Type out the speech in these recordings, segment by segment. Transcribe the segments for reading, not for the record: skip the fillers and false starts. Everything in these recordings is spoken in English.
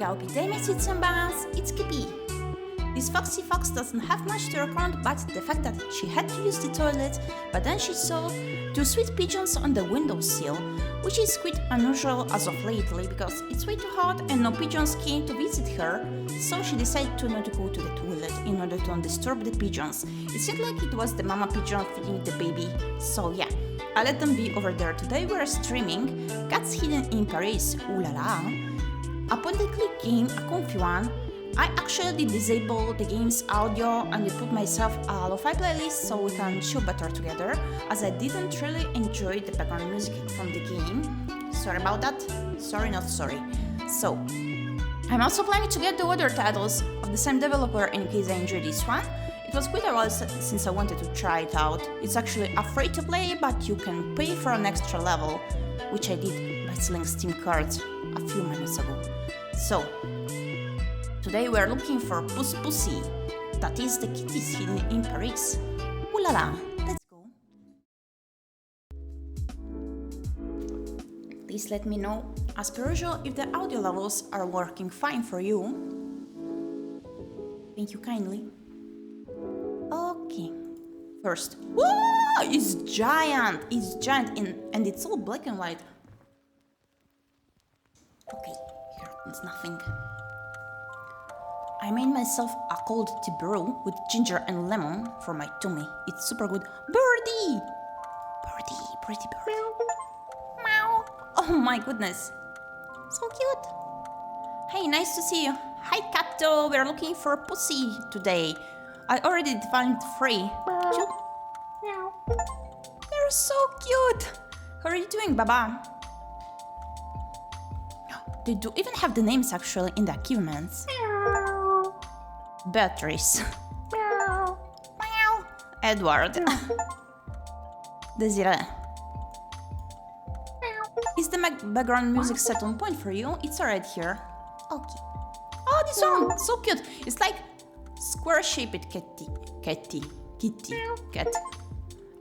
괊ᴇᴅɪᴛ, it's Gyepi. This foxy fox doesn't have much to recount but the fact that she had to use the toilet, but then she saw two sweet pigeons on the windowsill, which is quite unusual as of lately because it's way too hot and no pigeons came to visit her, so she decided to not go to the toilet in order to not disturb the pigeons. It seemed like it was the mama pigeon feeding the baby, so yeah, I let them be over there. Today we're streaming Cats Hidden in Paris, ooh la la. Upon the click game, a comfy one, I actually disable the game's audio and I put myself a lo-fi playlist so we can chill better together, as I didn't really enjoy the background music from the game. Sorry about that. Sorry, not sorry. So, I'm also planning to get the other titles of the same developer in case I enjoy this one. It was quite a while since I wanted to try it out. It's actually a free-to-play, but you can pay for an extra level, which I did by selling Steam cards a few minutes ago. So, today we're looking for Puss Pussy, that is the kitties hidden in Paris. Ooh la la, let's go. Please let me know, as per usual, if the audio levels are working fine for you. Thank you kindly. Okay. First, whoa, it's giant and it's all black and white. Okay, here is nothing. I made myself a cold tea brew with ginger and lemon for my tummy. It's super good. Birdie! Birdie, pretty birdie. Meow. Oh my goodness. So cute. Hey, nice to see you. Hi, Kato. We're looking for Pussy today. I already defined free. Meow. They're so cute. How are you doing, Baba? They do even have the names actually in the achievements. Beatrice. Meow. Meow. Edward. Desiree. Is the background music set on point for you? It's alright here. Okay. Oh, this one! So cute! It's like square-shaped kitty. Cat.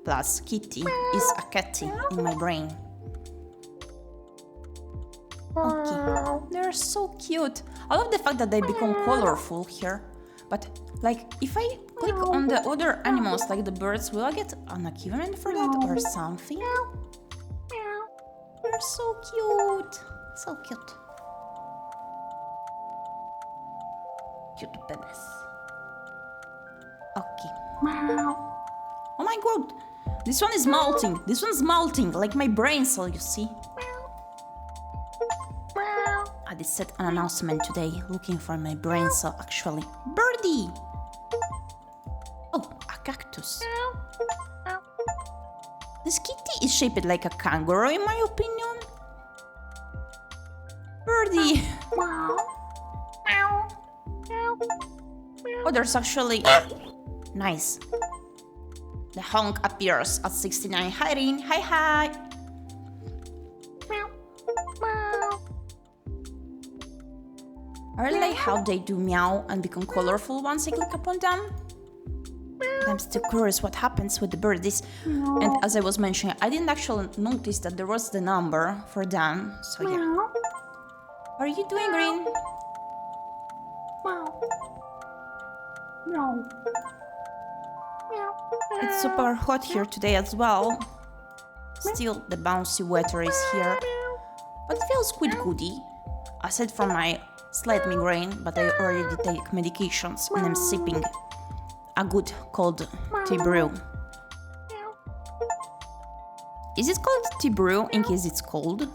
Plus kitty is a catty in my brain. Okay. They're so cute. I love the fact that they become colorful here. But, like, if I click on the other animals, like the birds, will I get an achievement for that or something? They're so cute. So cute. Cute babies. Okay. Oh my god! This one is molting. This one's molting, like my brain cell, you see? I did set an announcement today looking for my brain cell, actually. Birdie! Oh, a cactus. This kitty is shaped like a kangaroo, in my opinion. Birdie! Oh, there's actually... Nice. The honk appears at 69. Hi, Rin. Hi, hi. I really like how they do meow and become colorful once I click upon them. But I'm still curious what happens with the birdies. And as I was mentioning, I didn't actually notice that there was the number for them. So yeah. What are you doing, Rin? It's super hot here today as well. Still, the bouncy weather is here. But it feels quite goody. Aside from my slight migraine, but I already take medications and I'm sipping a good cold tea brew. Is it called tea brew in case it's cold?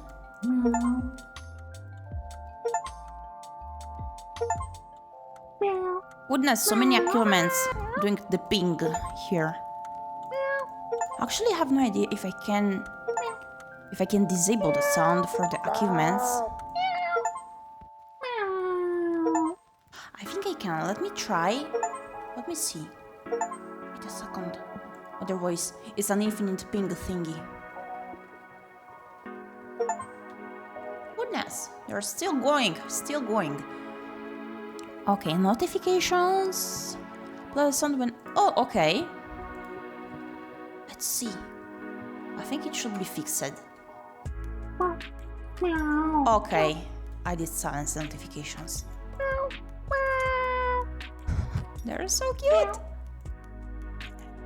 Goodness, so many achievements doing the ping here. Actually, I have no idea if I can disable the sound for the achievements. I think I can. Let me try. Let me see. Wait a second. Otherwise, it's an infinite ping thingy. Goodness, they're still going. Still going. Okay, notifications. Play sound when... Oh, okay. Let's see. I think it should be fixed. Okay, I did silence the notifications. They're so cute.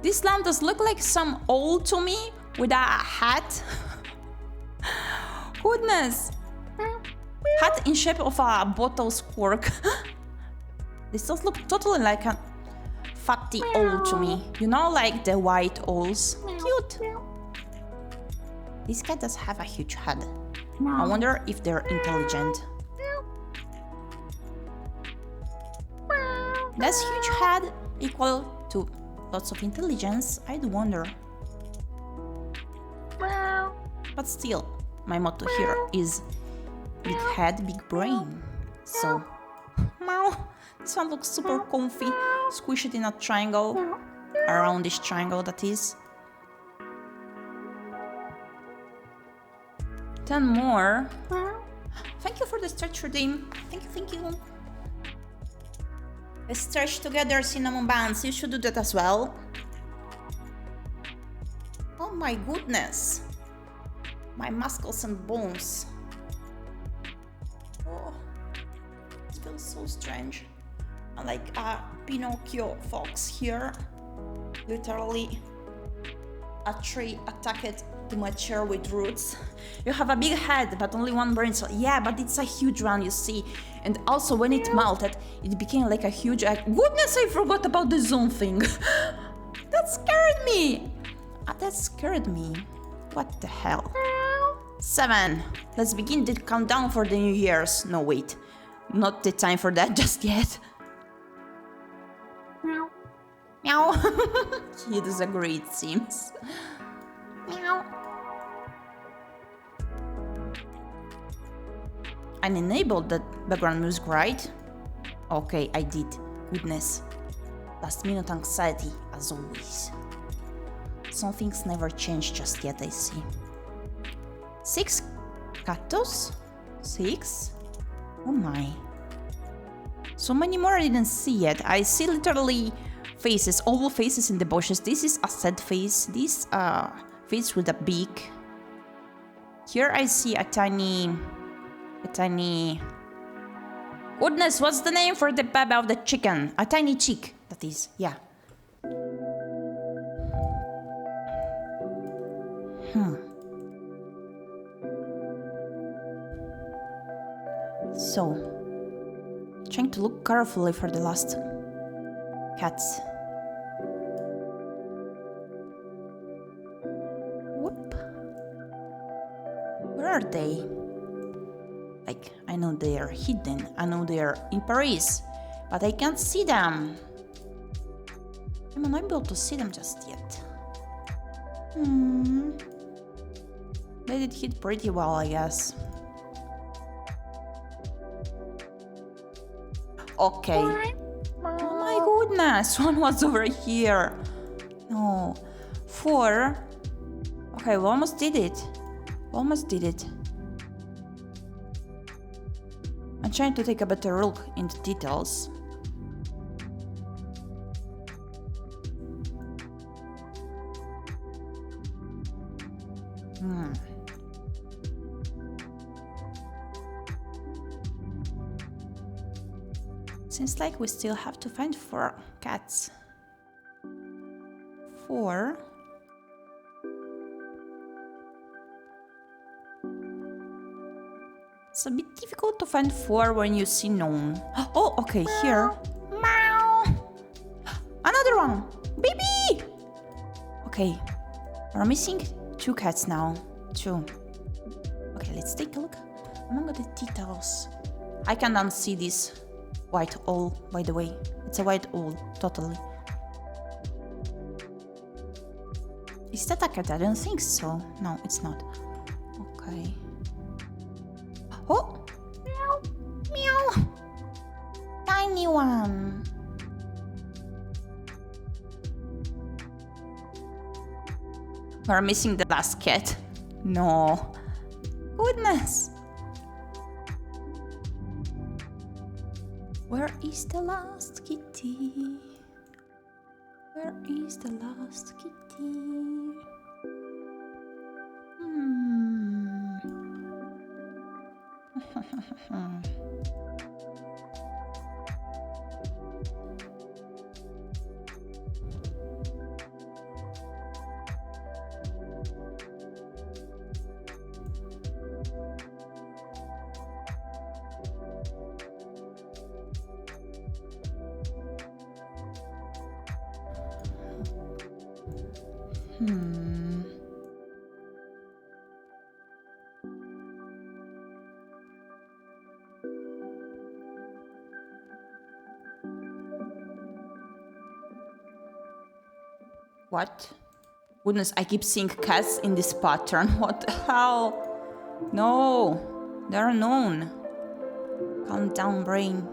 This lamp does look like some old to me with a hat. Goodness. Hat in shape of a bottle's cork. This does look totally like a fatty owl to me. You know, like the white owls. Cute. This cat does have a huge head. I wonder if they're intelligent. Does huge head equal to lots of intelligence? I do wonder. But still, my motto here is big head, big brain. So, meow. This one looks super comfy. Squish it in a triangle. Around this triangle, that is. 10 more. Thank you for the stretch redeem. Thank you, thank you. Let's stretch together, cinnamon buns. You should do that as well. Oh my goodness. My muscles and bones. Oh, it feels so strange. I'm like a Pinocchio fox here. Literally a tree attacked to my chair with roots. You have a big head, but only one brain. So yeah, but it's a huge one, you see. And also when it melted, it became like a huge egg. Goodness, I forgot about the zoom thing. That scared me. That scared me. What the hell? 7. Let's begin the countdown for the New Year's. No, wait. Not the time for that just yet. Meow. Meow. He disagrees, it seems. Meow. I enabled the background music, right? Okay, I did. Goodness. Last minute anxiety, as always. Some things never change just yet, I see. 6 cactus? 6? Oh my. So many more I didn't see yet. I see literally faces, oval faces in the bushes. This is a sad face. This face with a beak. Here I see a tiny... Goodness, what's the name for the baby of the chicken? A tiny chick, that is, yeah. So, trying to look carefully for the last cats. Whoop. Where are they? Like, I know they are hidden. I know they are in Paris, but I can't see them. I'm unable to see them just yet. They did hit pretty well, I guess. Okay. Oh my goodness, one was over here. No. 4. Okay, we almost did it. Almost did it. I'm trying to take a better look into details. Seems like we still have to find 4 cats. 4. It's a bit difficult to find 4 when you see none. Oh, okay, here. Meow. Another one. Baby! Okay, we're missing 2 cats now. 2. Okay, let's take a look among the details. I can unsee this white owl, by the way. It's a white owl, totally. Is that a cat? I don't think so. No, it's not. Okay. Oh! Meow! Meow! Tiny one! We're missing the last cat. No. Goodness! Where is the last kitty? Where is the last kitty? What? Goodness, I keep seeing cats in this pattern. What the hell? No, they're known. Calm down, brain.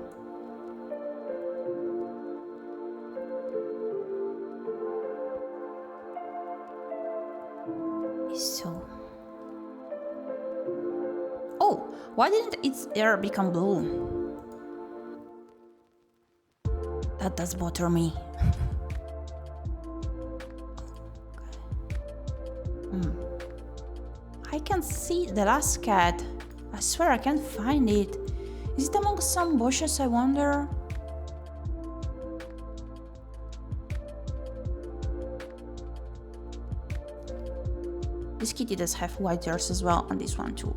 So. Oh, why didn't its air become blue? That does bother me. I can't see the last cat. I swear I can't find it. Is it among some bushes, I wonder? This kitty does have white ears as well, and this one too.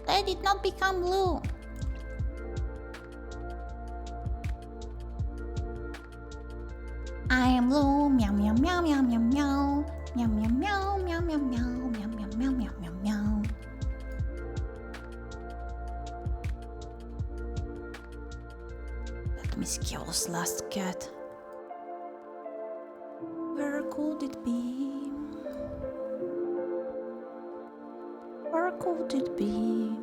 They did not become blue. I am blue, meow meow meow meow meow meow. Meow meow meow meow meow meow meow meow meow meow meow meow. Let me scale this last cat. Where could it be? Where could it be?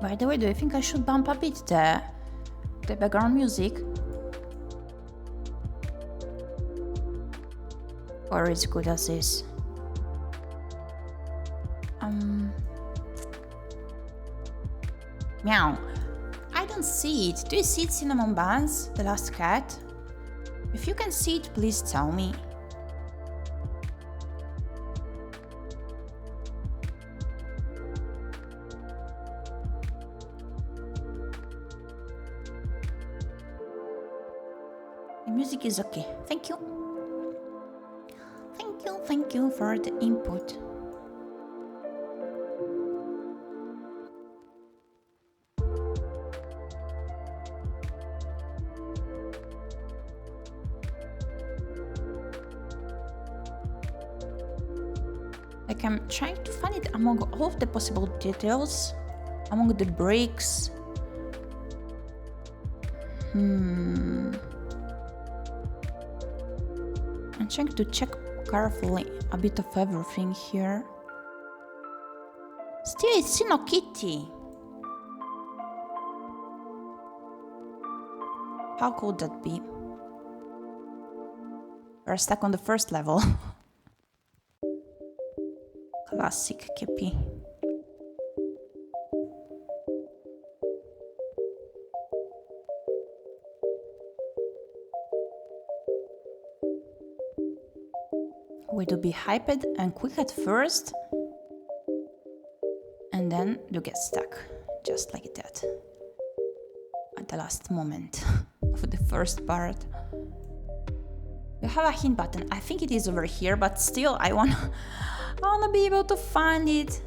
By the way, do you think I should bump a bit the background music? Or it's good as is? Meow. I don't see it. Do you see it, Cinnamon Buns, the last cat? If you can see it, please tell me. The music is okay. Thank you. Thank you for the input. Like, I'm trying to find it among all of the possible details, among the bricks. I'm trying to check carefully a bit of everything here. Still, it's no kitty. How could that be? We're stuck on the first level. Classic Gyepi. We do be hyped and quick at first, and then you get stuck, just like that, at the last moment of the first part. You have a hint button. I think it is over here, but still, I wanna be able to find it.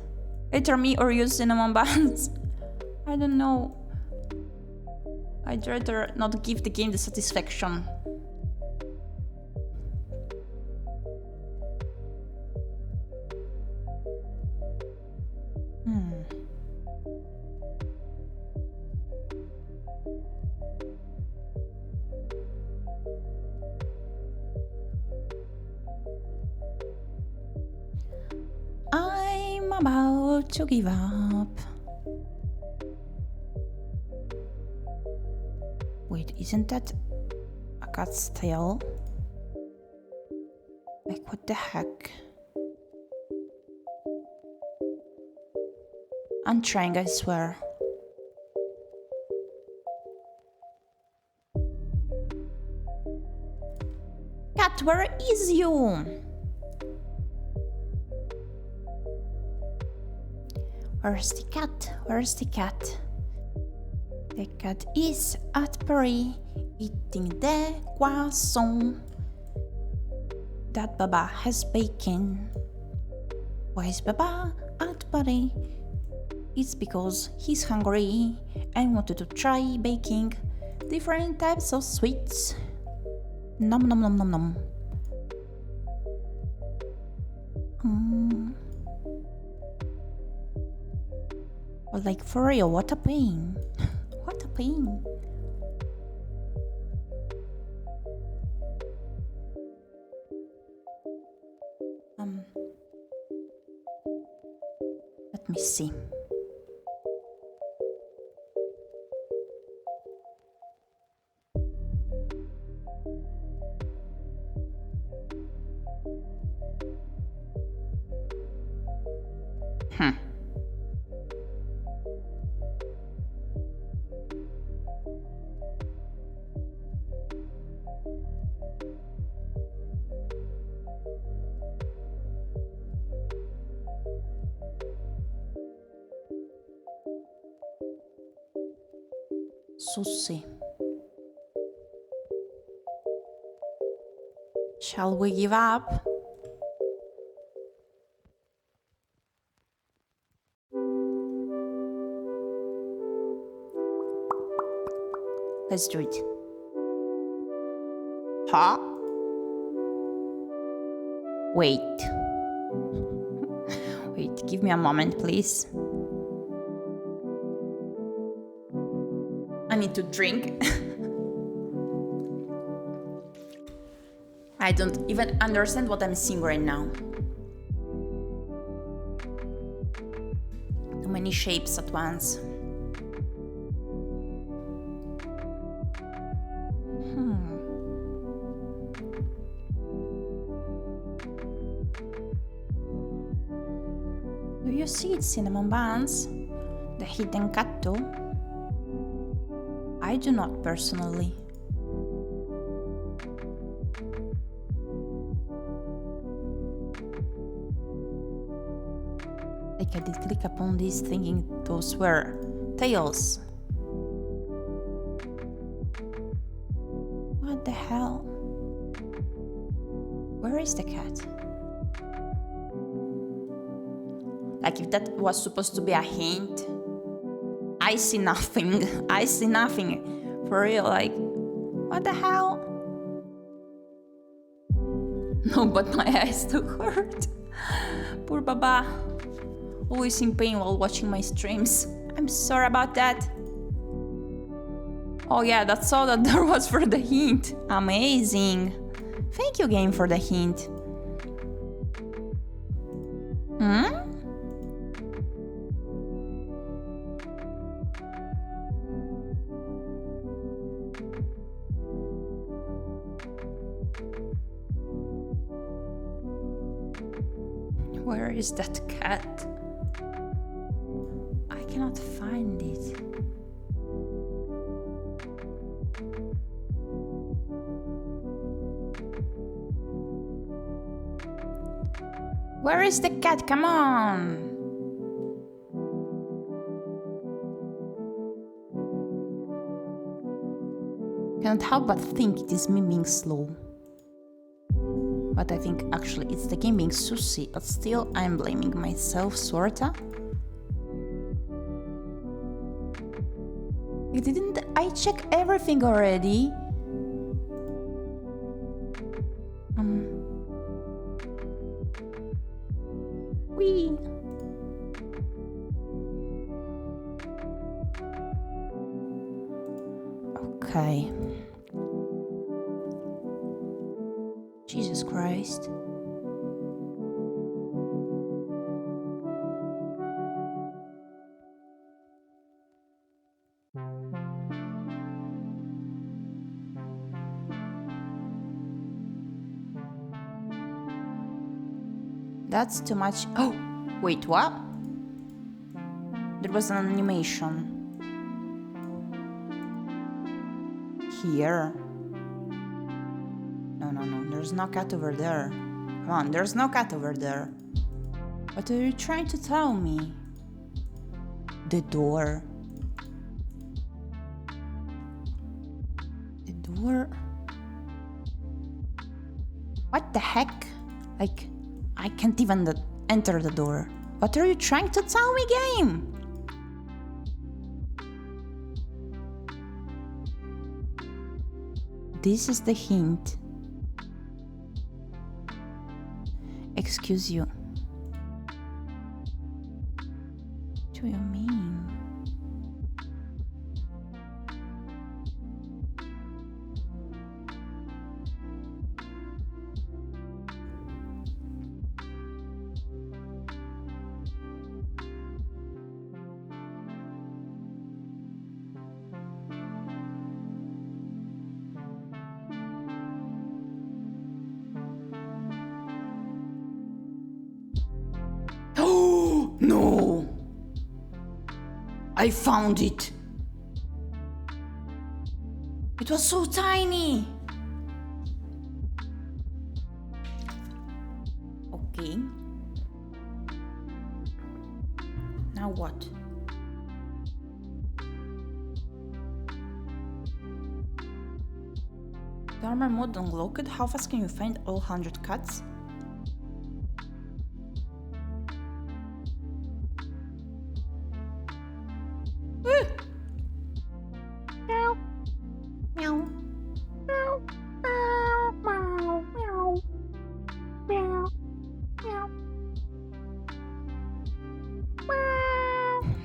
Either me or use cinnamon buns. I don't know. I'd rather not give the game the satisfaction. I'm about to give up. Wait, isn't that a cat's tail? Like, what the heck? I'm trying, I swear. Cat, where is you? Where's the cat? Where's the cat? The cat is at Paris, eating the croissant that Baba has baking. Why is Baba at Paris? It's because he's hungry and wanted to try baking different types of sweets. Nom nom nom nom nom. Well, like, for real, what a pain. What a pain. Let me see. Sushi. Shall we give up? Let's do it. Huh? Wait. Wait, give me a moment, please. I need to drink. I don't even understand what I'm seeing right now. Too many shapes at once. Do you see it, cinnamon buns? The hidden cat too? I do not personally. Like, I did click upon this thinking those were tails. What the hell? Where is the cat? Like, if that was supposed to be a hint, I see nothing. I see nothing. For real, like, what the hell? No, but my eyes still hurt. Poor Baba. Always in pain while watching my streams. I'm sorry about that. Oh yeah, that's all that there was for the hint. Amazing. Thank you, game, for the hint. Where is that cat? I cannot find it. Where is the cat? Come on! Cannot help but think it is me being slow. But I think actually it's the game being sussy, but still I'm blaming myself, sorta. Didn't I check everything already? Wee. Okay. Jesus Christ. That's too much. Oh, wait, what? There was an animation. Here. No, there's no cat over there. Come on, there's no cat over there. What are you trying to tell me? The door. The door? What the heck? Like, I can't even enter the door. What are you trying to tell me, game? This is the hint. Excuse you. What do you mean? No! I found it! It was so tiny! Okay. Now what? The armor mode unlocked. How fast can you find all 100 cats?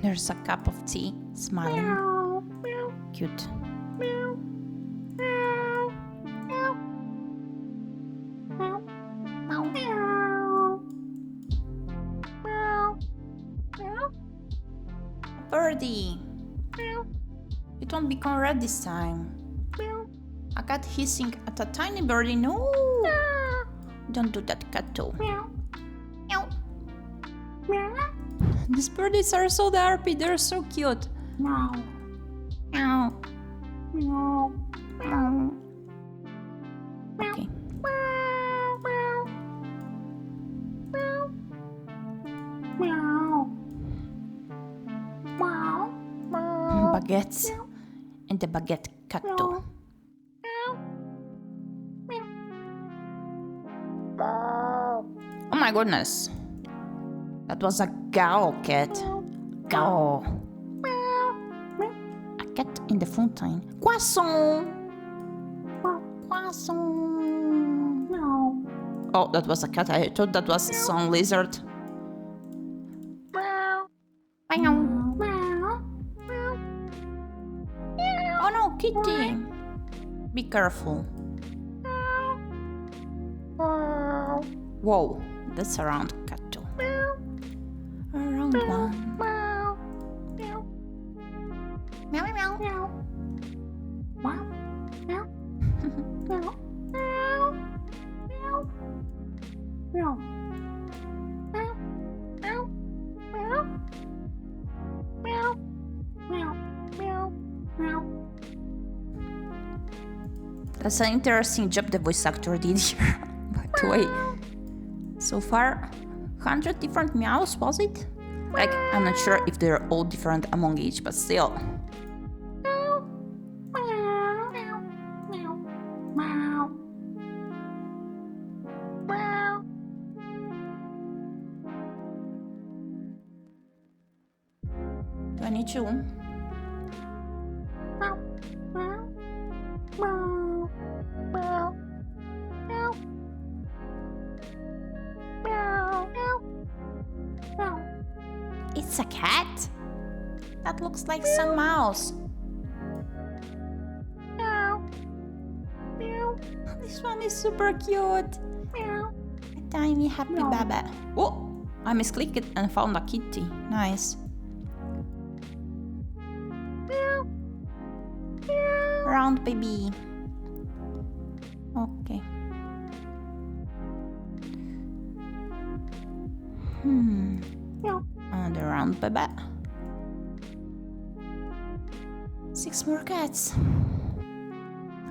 There's a cup of tea, smiling. Cute. Birdie! It won't become red this time. A cat hissing at a tiny birdie. No! Don't do that, Kato. These birdies are so happy. They're so cute. Okay. Baguettes and the baguette Kato. Oh my goodness. That was a Gao cat. Gao. A cat in the fountain. Croissant. Croissant. Oh, that was a cat. I thought that was some lizard. Oh no, kitty! Be careful. Whoa, that's a round cat too. A round one. Meow meow meow. Wow. Meow. Meow. Meow. Meow. Meow. Meow. Meow. Meow. That's an interesting job the voice actor did here. By the way, so far, 100 different meows, was it? Like, I'm not sure if they're all different among each, but still. 22. It's a cat? That looks like some mouse. This one is super cute. A tiny happy baby. Oh, I misclicked it and found a kitty. Nice. Round baby. Okay. Another round baby. 6 more cats.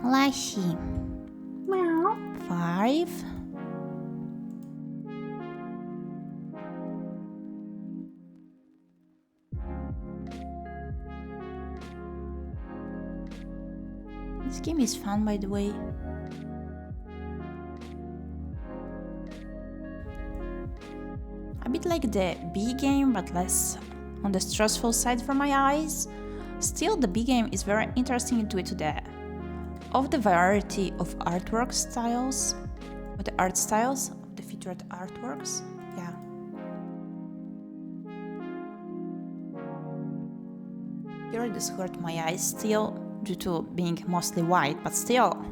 Lashy. 5. This game is fun, by the way. A bit like the B game, but less on the stressful side for my eyes. Still, the B game is very interesting due to the variety of artwork styles, or the art styles of the featured artworks. Yeah. Here this hurt my eyes still due to being mostly white, but still.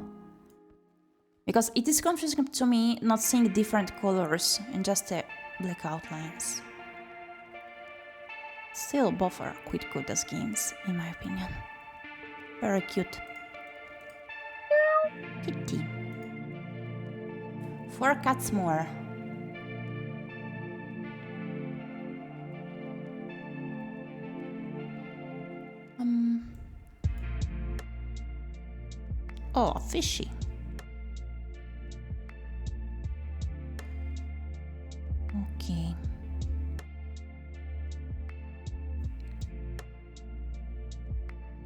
Because it is confusing to me not seeing different colors and just the black outlines. Still, both are quite good as games, in my opinion. Very cute. Kitty. 4 cats more. Oh, fishy. Okay.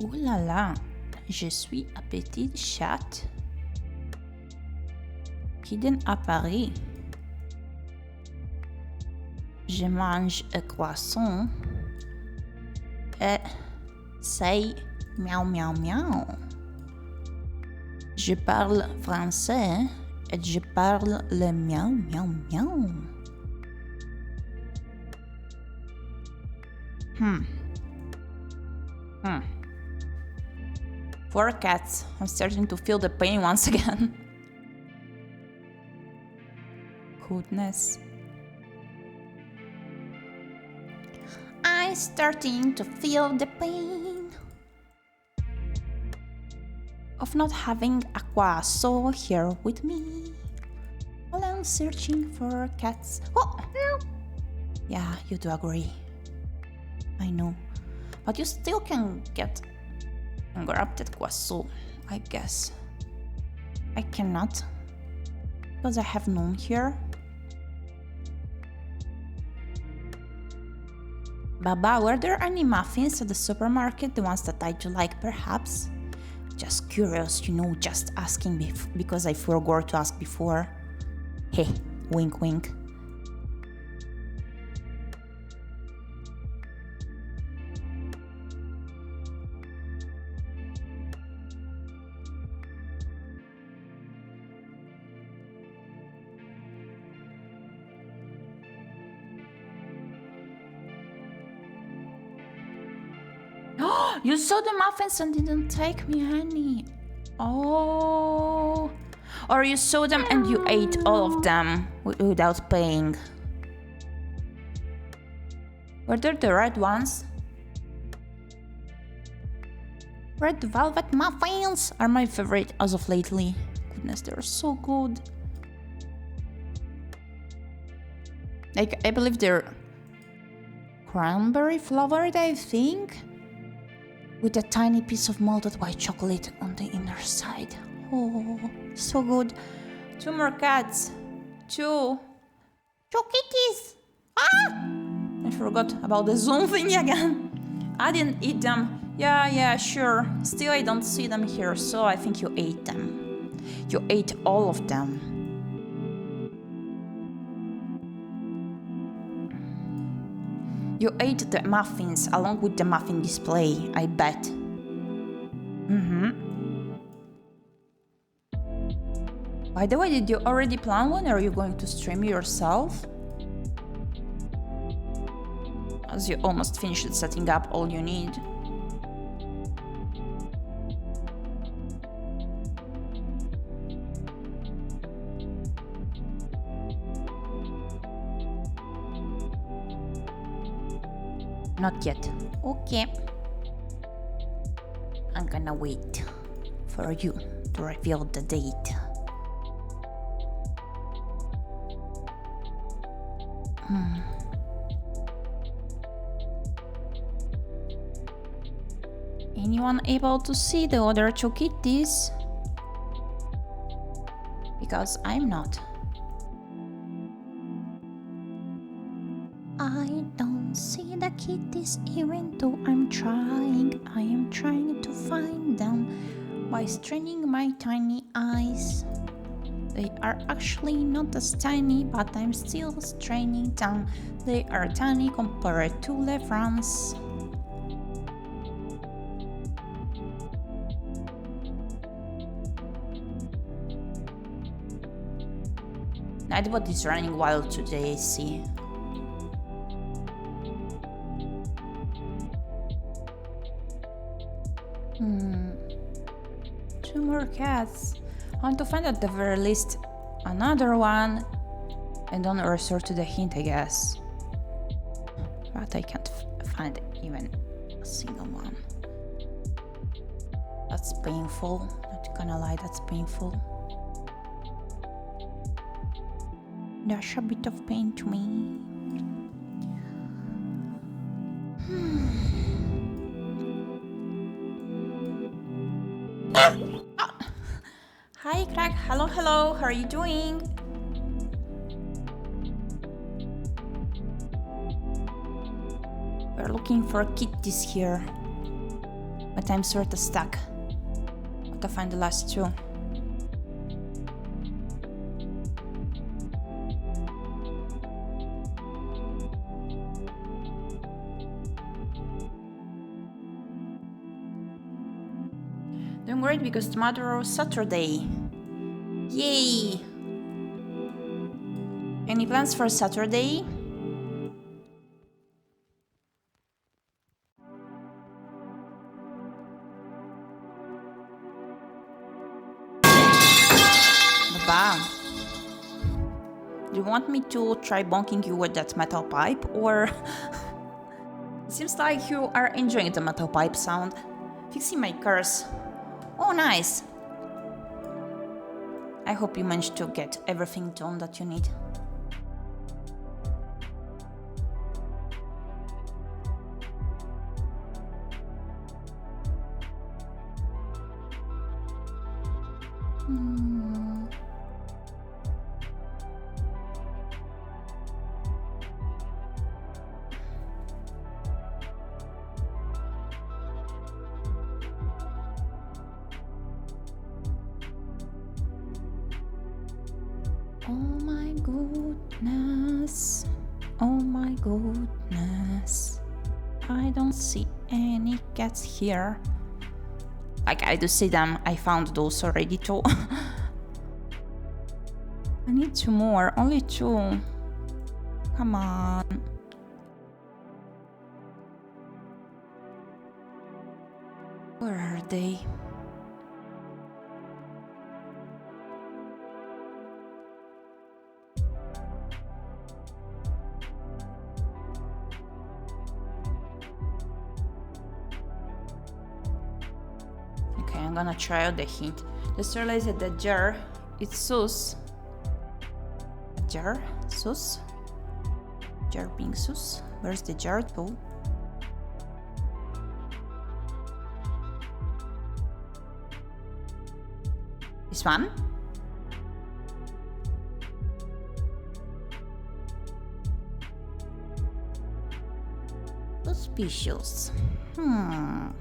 Ouh là là, je suis un petit chat hidden à Paris. Je mange un croissant et say miaou miaou miaou. Je parle français et je parle le miaou miaou miaou. 4 cats. I'm starting to feel the pain once again. Goodness. I'm starting to feel the pain of not having a 괊ᴅᴅ here with me while I'm searching for cats. Oh! Yeah, you do agree. I know. But you still can get and grab that 괊ᴅᴅ, I guess. I cannot, because I have none here. Baba, were there any muffins at the supermarket? The ones that I do like, perhaps? Just curious, you know, just asking because I forgot to ask before. Hey, wink wink. You saw the muffins and didn't take me any. Oh. Or you saw them and you ate all of them without paying. Were there the red ones? Red velvet muffins are my favorite as of lately. Goodness, they're so good. Like, I believe they're cranberry flavored, I think, with a tiny piece of melted white chocolate on the inner side. Oh, so good. 2 more cats. 2 kitties. Ah! I forgot about the Zoom thing again. I didn't eat them. Yeah, sure. Still, I don't see them here, so I think you ate them. You ate all of them. You ate the muffins along with the muffin display, I bet. By the way, did you already plan one, or are you going to stream yourself? As you almost finished setting up all you need. Not yet. Okay. I'm gonna wait for you to reveal the date. Anyone able to see the other 2 kitties? Because I'm not. I don't see the kitties even though I'm trying. I am trying to find them by straining my tiny eyes. They are actually not as tiny, but I'm still straining them. They are tiny compared to ⴄᴏᴍᴍᴜ. Nightbot is running wild today, I see. Two more cats. I want to find at the very least another one and then resort to the hint, I guess. But I can't find even a single one. That's painful. Not gonna lie, that's painful. That's a bit of pain to me. Hi, Craig. Hello. How are you doing? We're looking for kitties here, but I'm sort of stuck. Got to find the last 2. Doing great because tomorrow is Saturday. Yay! Any plans for Saturday? Baba, do you want me to try bonking you with that metal pipe, or it seems like you are enjoying the metal pipe sound? Fixing my curse. Oh, nice. I hope you managed to get everything done that you need. Oh my goodness. I don't see any cats here. Like, I do see them. I found those already too. I need 2 more. Only 2. Come on. Where are they? Okay, I'm gonna try out the hint. Just realized that the jar, it's sus. Jar? Sus? Jar being sus? Where's the jar though? This one? Suspicious. I'm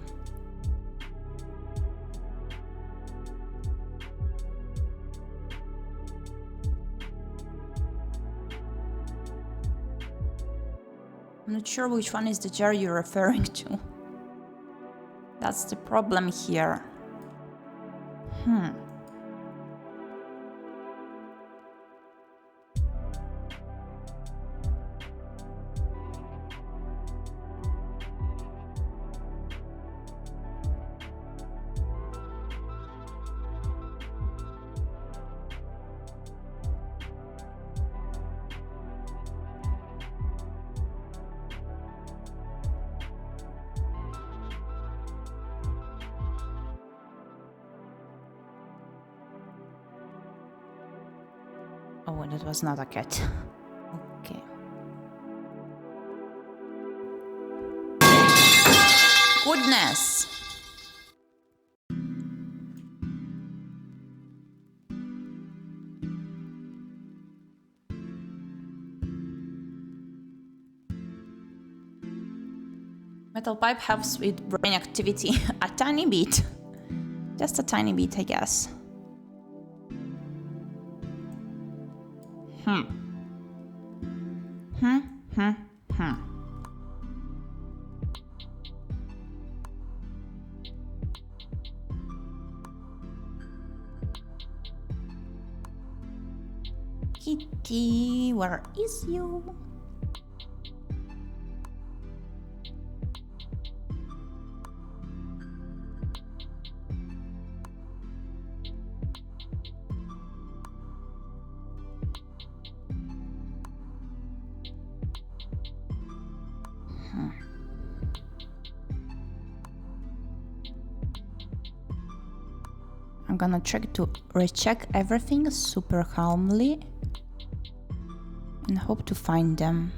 not sure which one is the jar you're referring to. That's the problem here. Oh, that was not a cat. Okay. Goodness! Metal pipe helps with brain activity. A tiny bit. Just a tiny bit, I guess. Kitty, where is you? I'm gonna try to recheck everything super calmly and hope to find them.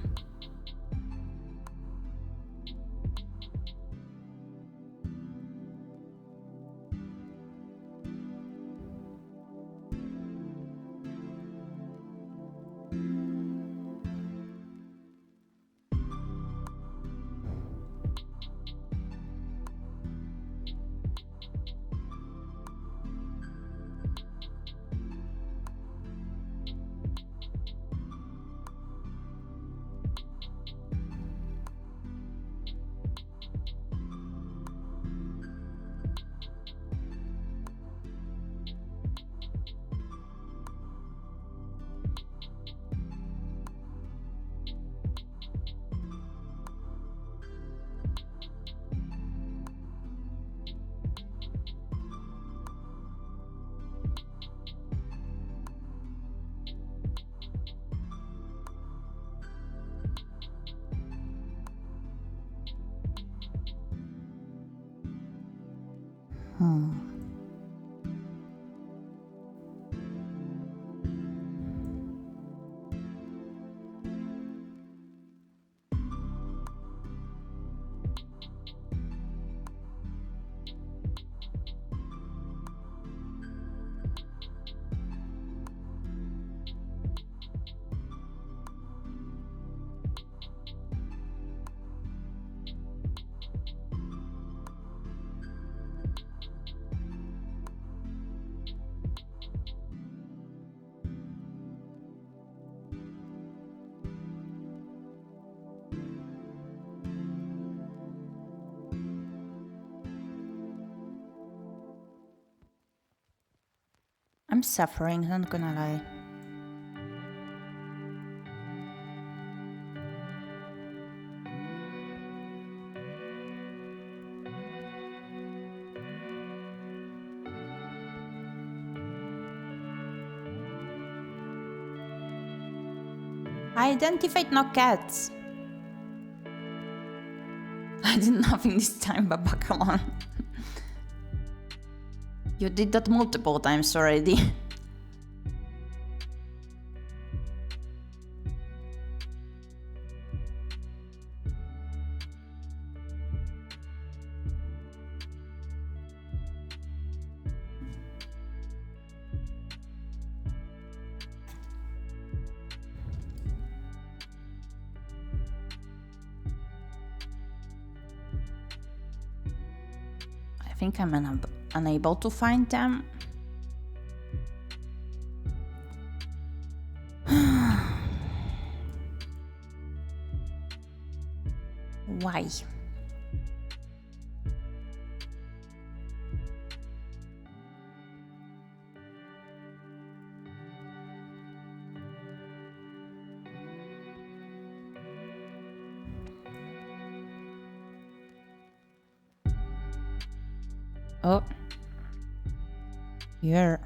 I'm suffering, not gonna lie. I identified no cats. I did nothing this time, Baba, come on. You did that multiple times already. I think I'm unable to find them. Why? Oh, here.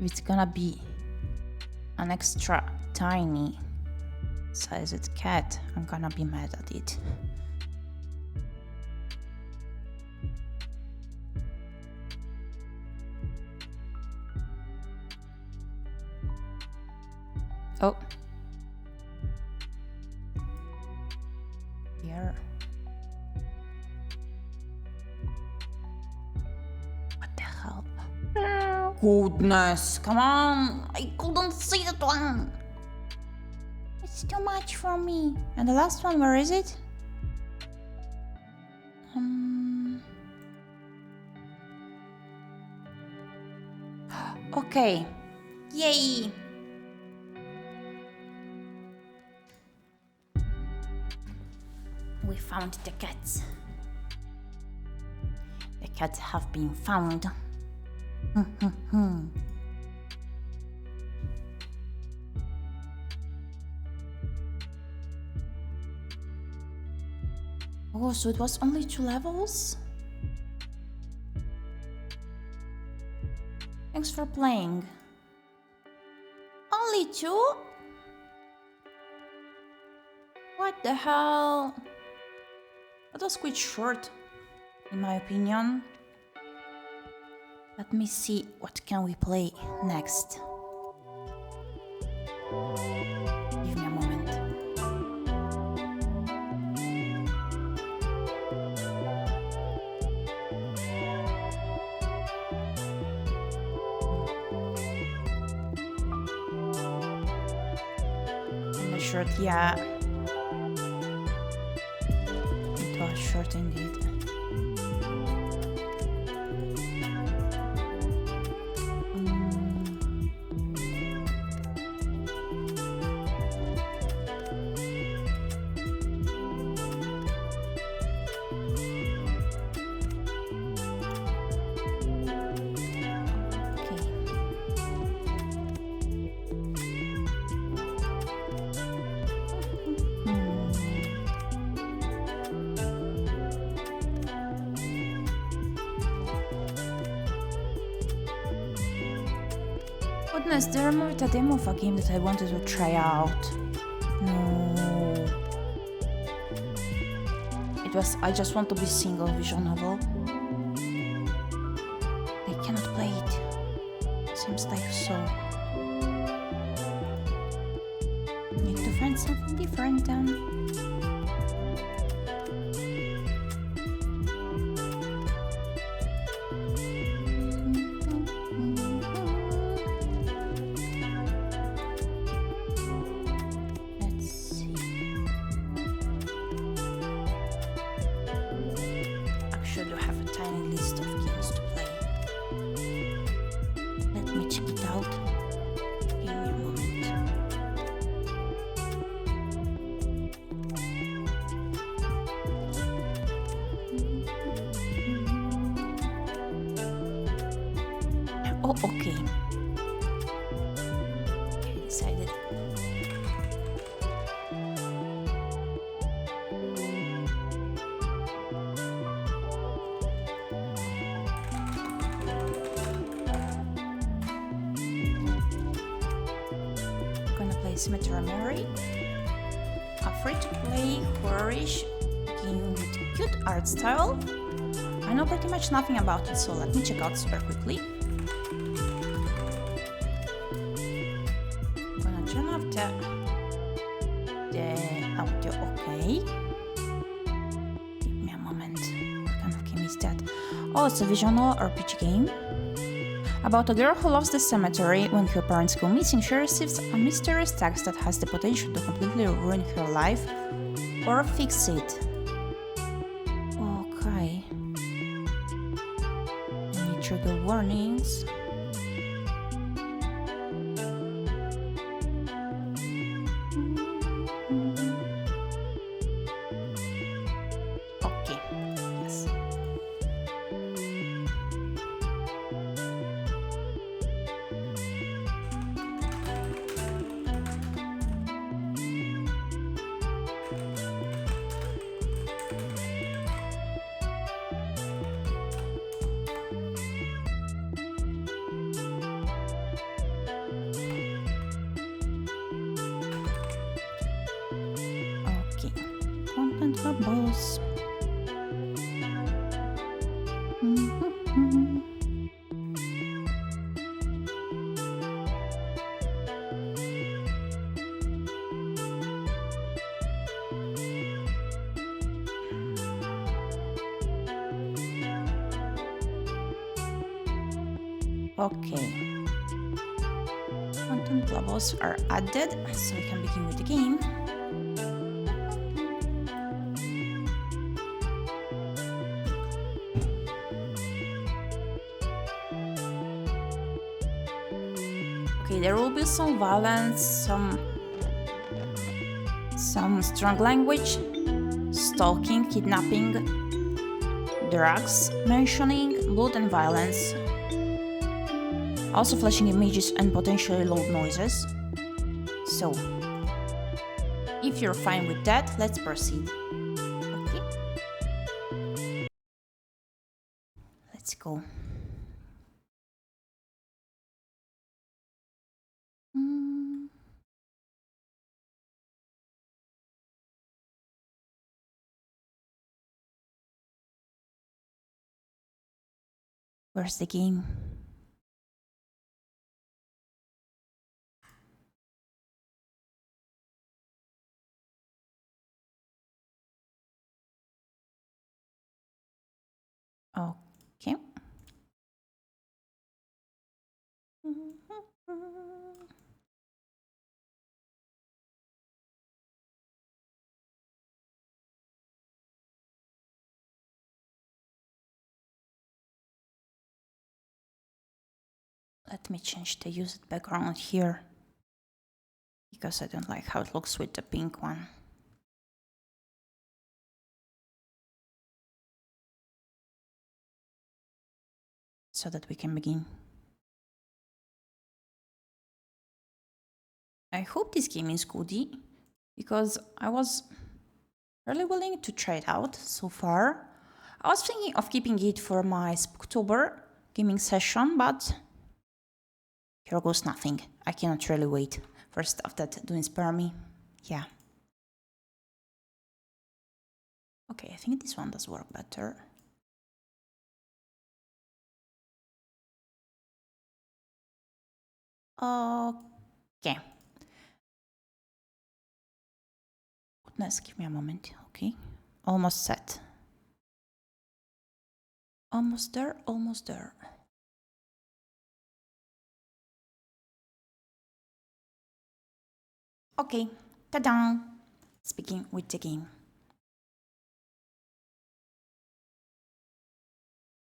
It's gonna be an extra tiny sized cat. I'm gonna be mad at it. Oh. Here. What the hell? Goodness, come on! I couldn't see that one! It's too much for me. And the last one, where is it? Okay. Yay! We found the cats. The cats have been found. Oh, so it was only 2 levels? Thanks for playing. Only 2? What the hell? That was quite short, in my opinion. Let me see what can we play next. Give me a moment. I'm not sure, yeah. It was short indeed. Goodness, they removed a demo of a game that I wanted to try out. No. It was I just want to be single visual novel. They cannot play it. Seems like so. Need to find something different then. Should have a tiny list of games to play. Let me check it out. Give me a moment. Oh, okay. Okay, decided. play cemetery, a free-to-play horror-ish game with cute art style. I know pretty much nothing about it, so let me check out super quickly. I'm gonna turn off the audio, okay. Give me a moment. What kind of game is that? Oh, it's a visual RPG game. About a girl who loves the cemetery. When her parents go missing, she receives a mysterious text that has the potential to completely ruin her life or fix it. Okay. Any trigger warnings? Okay, yes. Content bubbles. Okay. Content levels are added, so we can begin with the game. Okay, there will be some violence, some strong language, stalking, kidnapping, drugs, mentioning, blood and violence. Also flashing images and potentially loud noises. So, if you're fine with that, let's proceed. Okay. Let's go. Where's the game? Okay. Let me change the used background here, because I don't like how it looks with the pink one. So that we can begin. I hope this game is goody, because I was really willing to try it out so far. I was thinking of keeping it for my Spooktober gaming session, but here goes nothing. I cannot really wait for stuff that do inspire me. Yeah. Okay, I think this one does work better. Okay. Goodness, give me a moment, okay? Almost set. Almost there, almost there. Okay, ta-da! Let's begin with the game.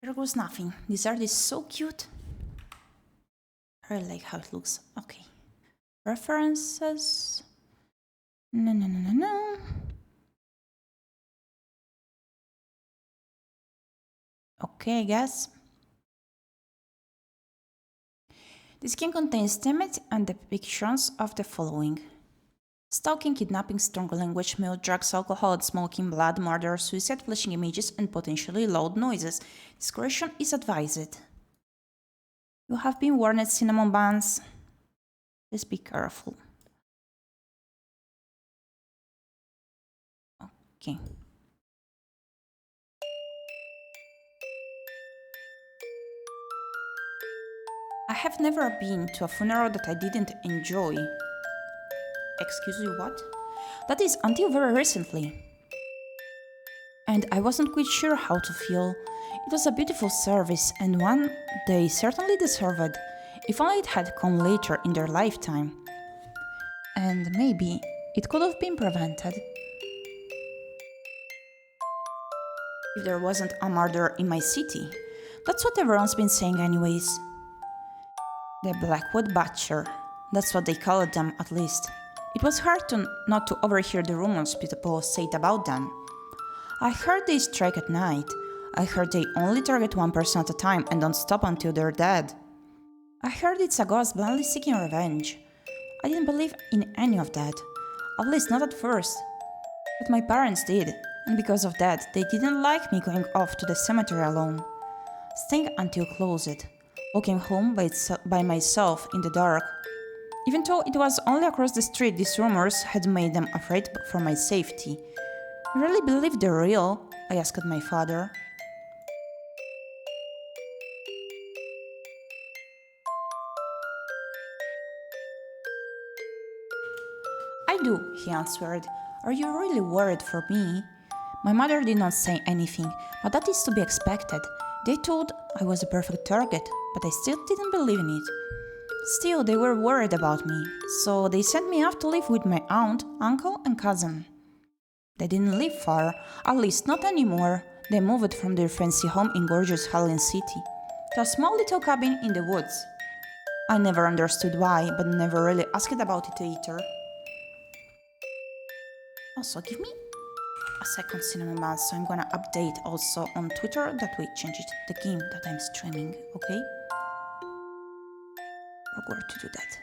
There goes nothing. This art is so cute. I really like how it looks. Okay. References. No. Okay, I guess. This game contains themes and depictions of the following: stalking, kidnapping, strong language, male drugs, alcohol and smoking, blood, murder, suicide, flashing images, and potentially loud noises. Discretion is advised. You have been warned, cinnamon buns. Please be careful. Okay. I have never been to a funeral that I didn't enjoy. Excuse me, what? That is until very recently. And I wasn't quite sure how to feel. It was a beautiful service and one they certainly deserved, if only it had come later in their lifetime. And maybe it could have been prevented. If there wasn't a murder in my city. That's what everyone's been saying anyways. The Blackwood Butcher. That's what they called them, at least. It was hard not to overhear the rumors people said about them. I heard they strike at night. I heard they only target one person at a time and don't stop until they're dead. I heard it's a ghost blindly seeking revenge. I didn't believe in any of that. At least not at first. But my parents did, and because of that, they didn't like me going off to the cemetery alone. Staying until closed. Walking home by myself in the dark. Even though it was only across the street, these rumors had made them afraid for my safety. You really believe they're real? I asked my father. I do, he answered. Are you really worried for me? My mother did not say anything, but that is to be expected. They thought I was a perfect target, but I still didn't believe in it. Still, they were worried about me, so they sent me off to live with my aunt, uncle, and cousin. They didn't live far, at least not anymore. They moved from their fancy home in gorgeous Halloween City to a small little cabin in the woods. I never understood why, but never really asked about it either. Also, give me a second, Cinnamon Bun, so I'm gonna update also on Twitter that we changed the game that I'm streaming, okay? We're going to do that.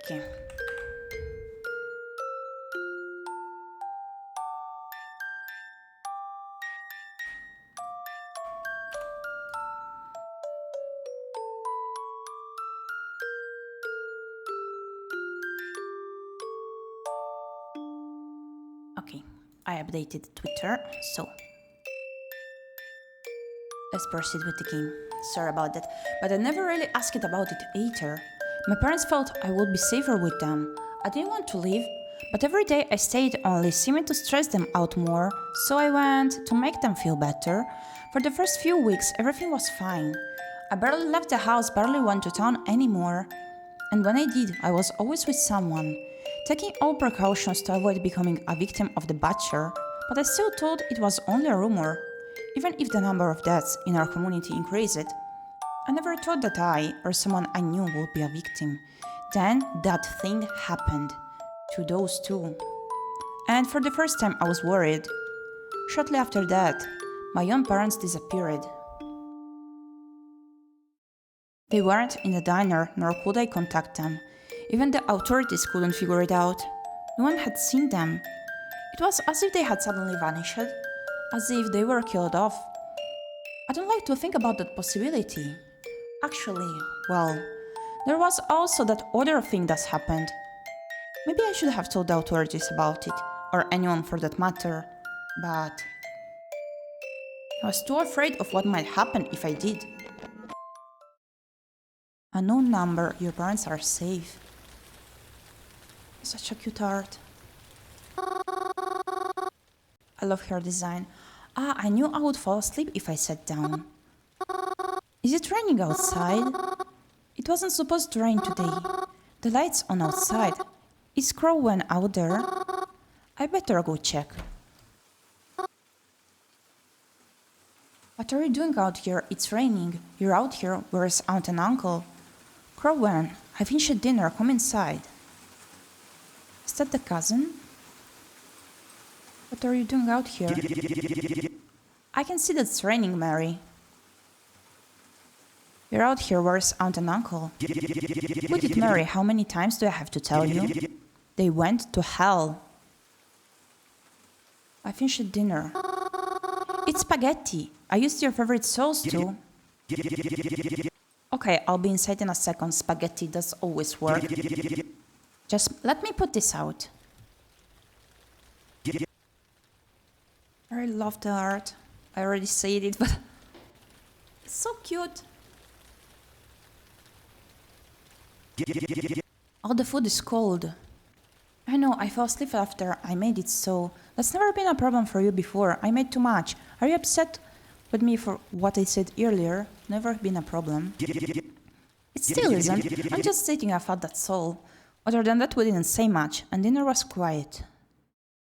Okay. Okay, I updated Twitter, so let's proceed with the game. Sorry about that, but I never really asked about it either. My parents felt I would be safer with them. I didn't want to leave, but every day I stayed only seeming to stress them out more, so I went to make them feel better. For the first few weeks, everything was fine. I barely left the house, barely went to town anymore. And when I did, I was always with someone, taking all precautions to avoid becoming a victim of the butcher, but I still thought it was only a rumor. Even if the number of deaths in our community increased, I never thought that I or someone I knew would be a victim. Then that thing happened. to those two. And for the first time I was worried. Shortly after that, my own parents disappeared. They weren't in the diner, nor could I contact them. Even the authorities couldn't figure it out. No one had seen them. It was as if they had suddenly vanished, as if they were killed off. I don't like to think about that possibility. Actually, well, there was also that other thing that happened. Maybe I should have told the authorities about it, or anyone for that matter, but I was too afraid of what might happen if I did. Unknown number, your parents are safe. Such a cute art. I love her design. I knew I would fall asleep if I sat down. Is it raining outside? It wasn't supposed to rain today. The light's on outside. Is 괶ᴏᴍᴍ out there? I better go check. What are you doing out here? It's raining. You're out here. Where's aunt and uncle? 괶ᴏᴍᴍ, I finished dinner. Come inside. Is that the cousin? What are you doing out here? I can see that it's raining, Mary. You're out here. Where's aunt and uncle? Put it, Mary. How many times do I have to tell you? They went to hell. I finished dinner. It's spaghetti. I used your favorite sauce too. Okay, I'll be inside in a second. Spaghetti does always work. Just let me put this out. I love the art. I already said it, but it's so cute. All the food is cold. I know, I fell asleep after I made it, so that's never been a problem for you before. I made too much. Are you upset with me for what I said earlier? Never been a problem. It still isn't. I'm just stating a fact, that's all. Other than that, we didn't say much, and dinner was quiet.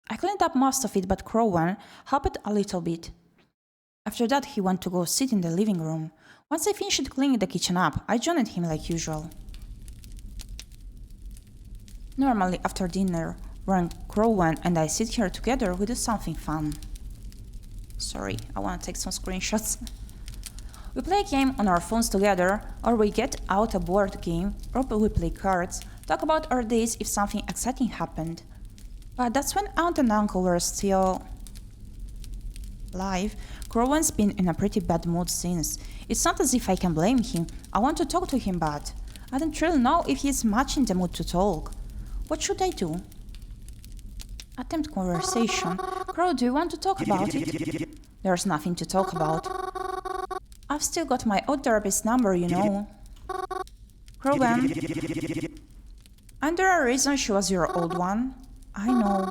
I cleaned up most of it, but 괶ᴏᴍᴍ helped a little bit. After that, he went to go sit in the living room. Once I finished cleaning the kitchen up, I joined him like usual. Normally, after dinner, when 괶ᴏᴍᴍ and I sit here together, we do something fun. Sorry, I want to take some screenshots. We play a game on our phones together, or we get out a board game, or we play cards, talk about our days if something exciting happened. But that's when aunt and uncle were still alive. 괶ᴏᴍᴍ's been in a pretty bad mood since. It's not as if I can blame him. I want to talk to him, but I don't really know if he's much in the mood to talk. What should I do? Attempt conversation. 괶ᴏ, do you want to talk about it? There's nothing to talk about. I've still got my old therapist's number, you know. 괶ᴏ, and there a reason she was your old one? I know.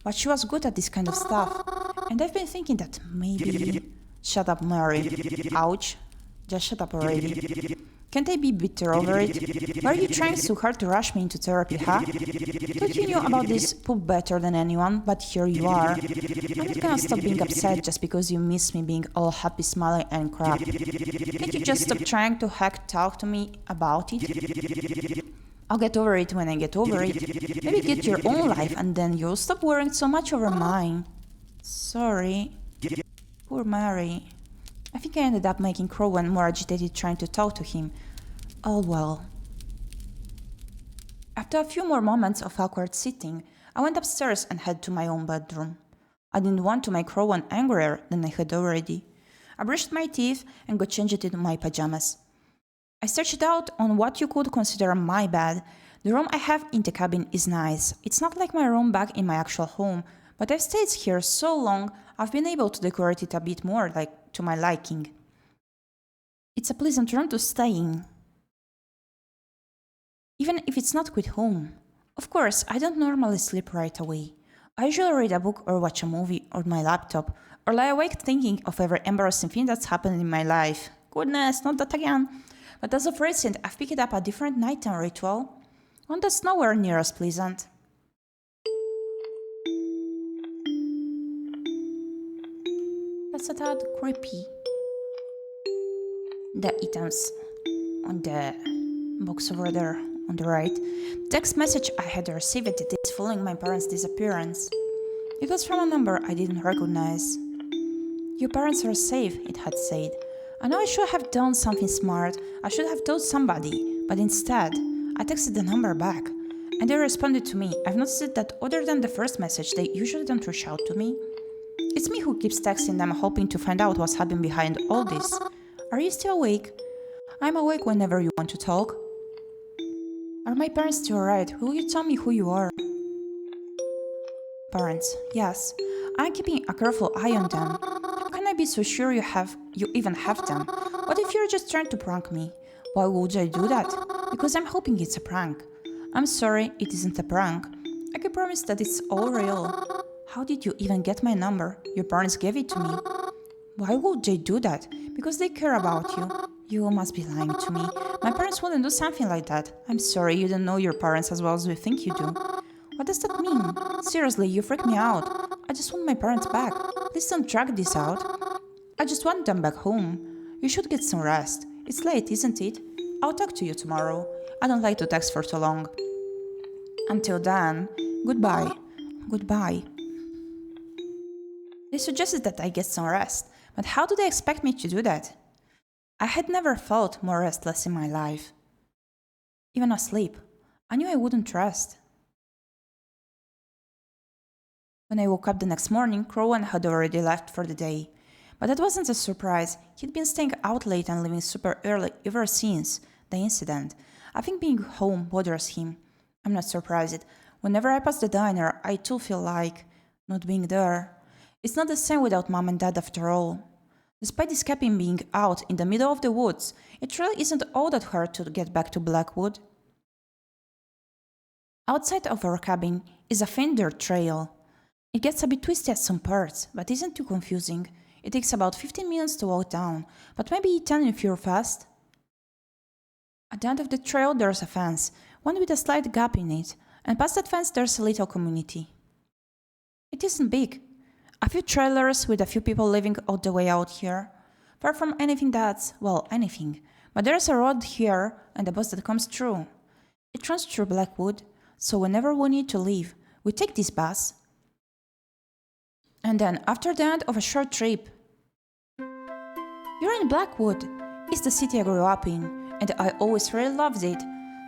But she was good at this kind of stuff. And I've been thinking that maybe... Shut up, Mary. Ouch. Just shut up already. Can't I be bitter over it? Were you trying so hard to rush me into therapy, huh? Thought you knew about this poop better than anyone, but here you are. I'm not gonna stop being upset just because you miss me being all happy, smiling and crap. Can't you just stop trying to talk to me about it? I'll get over it when I get over it. Maybe get your own life and then you'll stop worrying so much over mine. Sorry. Poor Mary. I think I ended up making 괶ᴏᴍᴍ more agitated trying to talk to him. All well. After a few more moments of awkward sitting, I went upstairs and headed to my own bedroom. I didn't want to make 괶ᴏᴍᴍ angrier than I had already. I brushed my teeth and got changed into my pajamas. I stretched out on what you could consider my bed. The room I have in the cabin is nice. It's not like my room back in my actual home, but I've stayed here so long, I've been able to decorate it a bit more to my liking. It's a pleasant room to stay in, even if it's not quite home. Of course, I don't normally sleep right away. I usually read a book or watch a movie on my laptop, or lie awake thinking of every embarrassing thing that's happened in my life. Goodness, not that again. But as of recent, I've picked up a different nighttime ritual, one that's nowhere near as pleasant. That's a tad creepy. The items on the box over there on the right. The text message I had received the days following my parents' disappearance. It was from a number I didn't recognize. "Your parents are safe," it had said. I know I should have done something smart. I should have told somebody, but instead, I texted the number back, and they responded to me. I've noticed that other than the first message, they usually don't reach out to me. It's me who keeps texting them, hoping to find out what's happening behind all this. "Are you still awake?" "I'm awake whenever you want to talk." "Are my parents still alright? Will you tell me who you are?" "Parents, yes. I'm keeping a careful eye on them. How can I be so sure you even have them? What if you're just trying to prank me? Why would I do that? Because I'm hoping it's a prank. I'm sorry, it isn't a prank. I can promise that it's all real. How did you even get my number? Your parents gave it to me." "Why would they do that?" "Because they care about you." "You must be lying to me. My parents wouldn't do something like that." "I'm sorry, you don't know your parents as well as you think you do." "What does that mean? Seriously, you freak me out. I just want my parents back. Please don't drag this out. I just want them back home. You should get some rest. It's late, isn't it? I'll talk to you tomorrow. I don't like to text for too long. Until then, goodbye. Goodbye." They suggested that I get some rest, but how do they expect me to do that? I had never felt more restless in my life. Even asleep, I knew I wouldn't rest. When I woke up the next morning, ᴁᴏᴍᴍᴜ had already left for the day. But that wasn't a surprise. He'd been staying out late and leaving super early ever since the incident. I think being home bothers him. I'm not surprised. Whenever I pass the diner, I too feel like not being there. It's not the same without mom and dad after all. Despite this cabin being out in the middle of the woods, it really isn't all that hard to get back to Blackwood. Outside of our cabin is a thin dirt trail. It gets a bit twisty at some parts, but isn't too confusing. It takes about 15 minutes to walk down, but maybe 10 if you're fast. At the end of the trail there's a fence, one with a slight gap in it, and past that fence there's a little community. It isn't big. A few trailers with a few people living all the way out here. Far from anything that's, well, anything. But there's a road here and a bus that comes through. It runs through Blackwood, so whenever we need to leave, we take this bus. And then, after the end of a short trip, you're in Blackwood. It's the city I grew up in, and I always really loved it.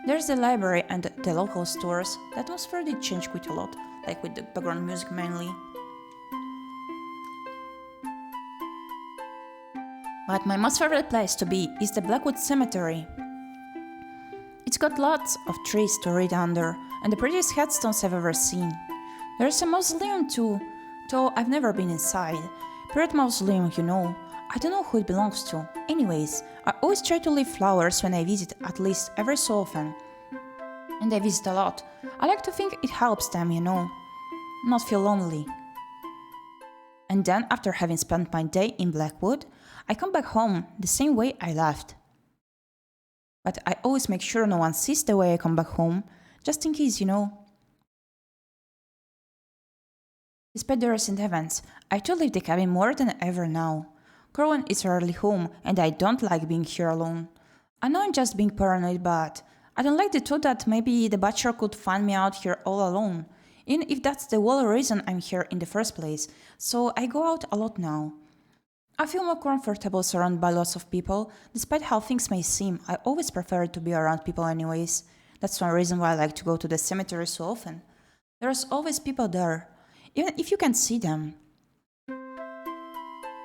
There's the library and the local stores. The atmosphere did change quite a lot, like with the background music mainly. But my most favorite place to be is the Blackwood Cemetery. It's got lots of trees to read under, and the prettiest headstones I've ever seen. There's a mausoleum too, though I've never been inside. Pirate mausoleum, you know. I don't know who it belongs to. Anyways, I always try to leave flowers when I visit, at least every so often. And I visit a lot. I like to think it helps them, you know. Not feel lonely. And then, after having spent my day in Blackwood, I come back home the same way I left. But I always make sure no one sees the way I come back home, just in case, you know. Despite the recent events, I too leave the cabin more than ever now. ᴁᴏᴍᴜ is rarely home, and I don't like being here alone. I know I'm just being paranoid, but I don't like the thought that maybe the butcher could find me out here all alone, even if that's the whole reason I'm here in the first place, so I go out a lot now. I feel more comfortable surrounded by lots of people. Despite how things may seem, I always prefer to be around people anyways. That's one reason why I like to go to the cemetery so often. There's always people there, even if you can't see them.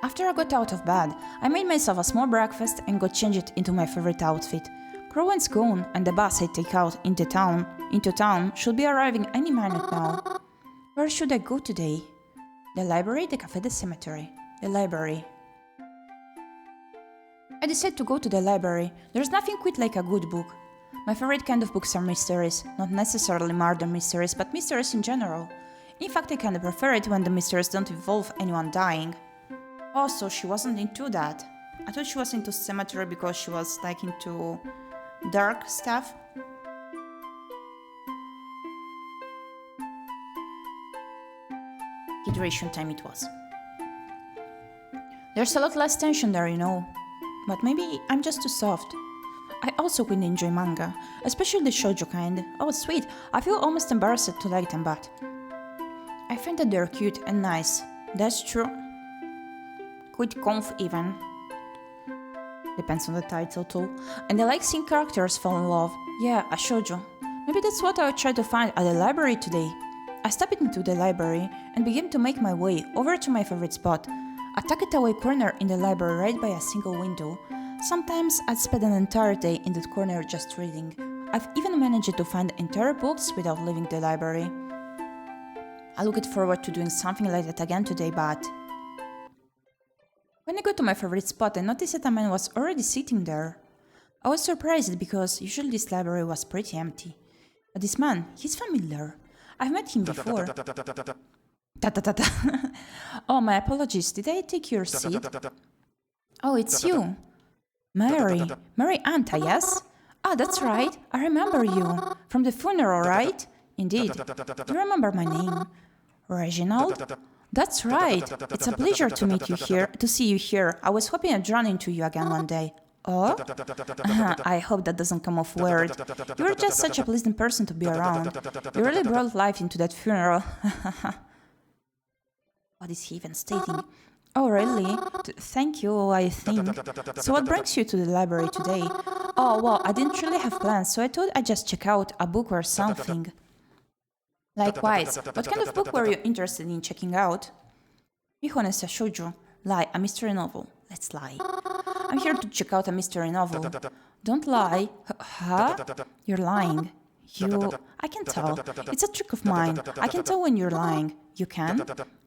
After I got out of bed, I made myself a small breakfast and got changed into my favorite outfit. ᴁᴏᴍᴜ's gone, and the bus I take out into town should be arriving any minute now. Where should I go today? The library, the cafe, the cemetery. The library. I decided to go to the library. There's nothing quite like a good book. My favorite kind of books are mysteries, not necessarily murder mysteries, but mysteries in general. In fact, I kinda prefer it when the mysteries don't involve anyone dying. Also, she wasn't into that. I thought she was into cemetery because she was like into dark stuff. Hydration time it was. There's a lot less tension there, you know. But maybe I'm just too soft. I also quite enjoy manga, especially the shoujo kind. Oh, sweet, I feel almost embarrassed to like them, but I find that they're cute and nice. That's true. Quite conf even. Depends on the title too. And I like seeing characters fall in love. Yeah, a shoujo. Maybe that's what I'll try to find at the library today. I stepped into the library and began to make my way over to my favorite spot, a tucked-away corner in the library right by a single window. Sometimes I'd spend an entire day in that corner just reading. I've even managed to find entire books without leaving the library. I looked forward to doing something like that again today, but when I got to my favorite spot, I noticed that a man was already sitting there. I was surprised because usually this library was pretty empty. But this man, he's familiar. I've met him before. Oh, my apologies. Did I take your seat? Oh, it's you. Mary Anta, yes? Ah, that's right. I remember you. From the funeral, right? Indeed. You remember my name? Reginald? That's right. It's a pleasure to meet you here, to see you here. I was hoping I'd run into you again one day. Oh? I hope that doesn't come off weird. You were just such a pleasant person to be around. You really brought life into that funeral. What is he even stating? Oh, really? Thank you, I think. So what brings you to the library today? Oh, well, I didn't really have plans, so I thought I'd just check out a book or something. Likewise, what kind of book were you interested in checking out? Mihon is a shoujo. Lie, a mystery novel. Let's lie. I'm here to check out a mystery novel. Don't lie. Huh? You're lying. I can tell. It's a trick of mine. I can tell when you're lying. You can?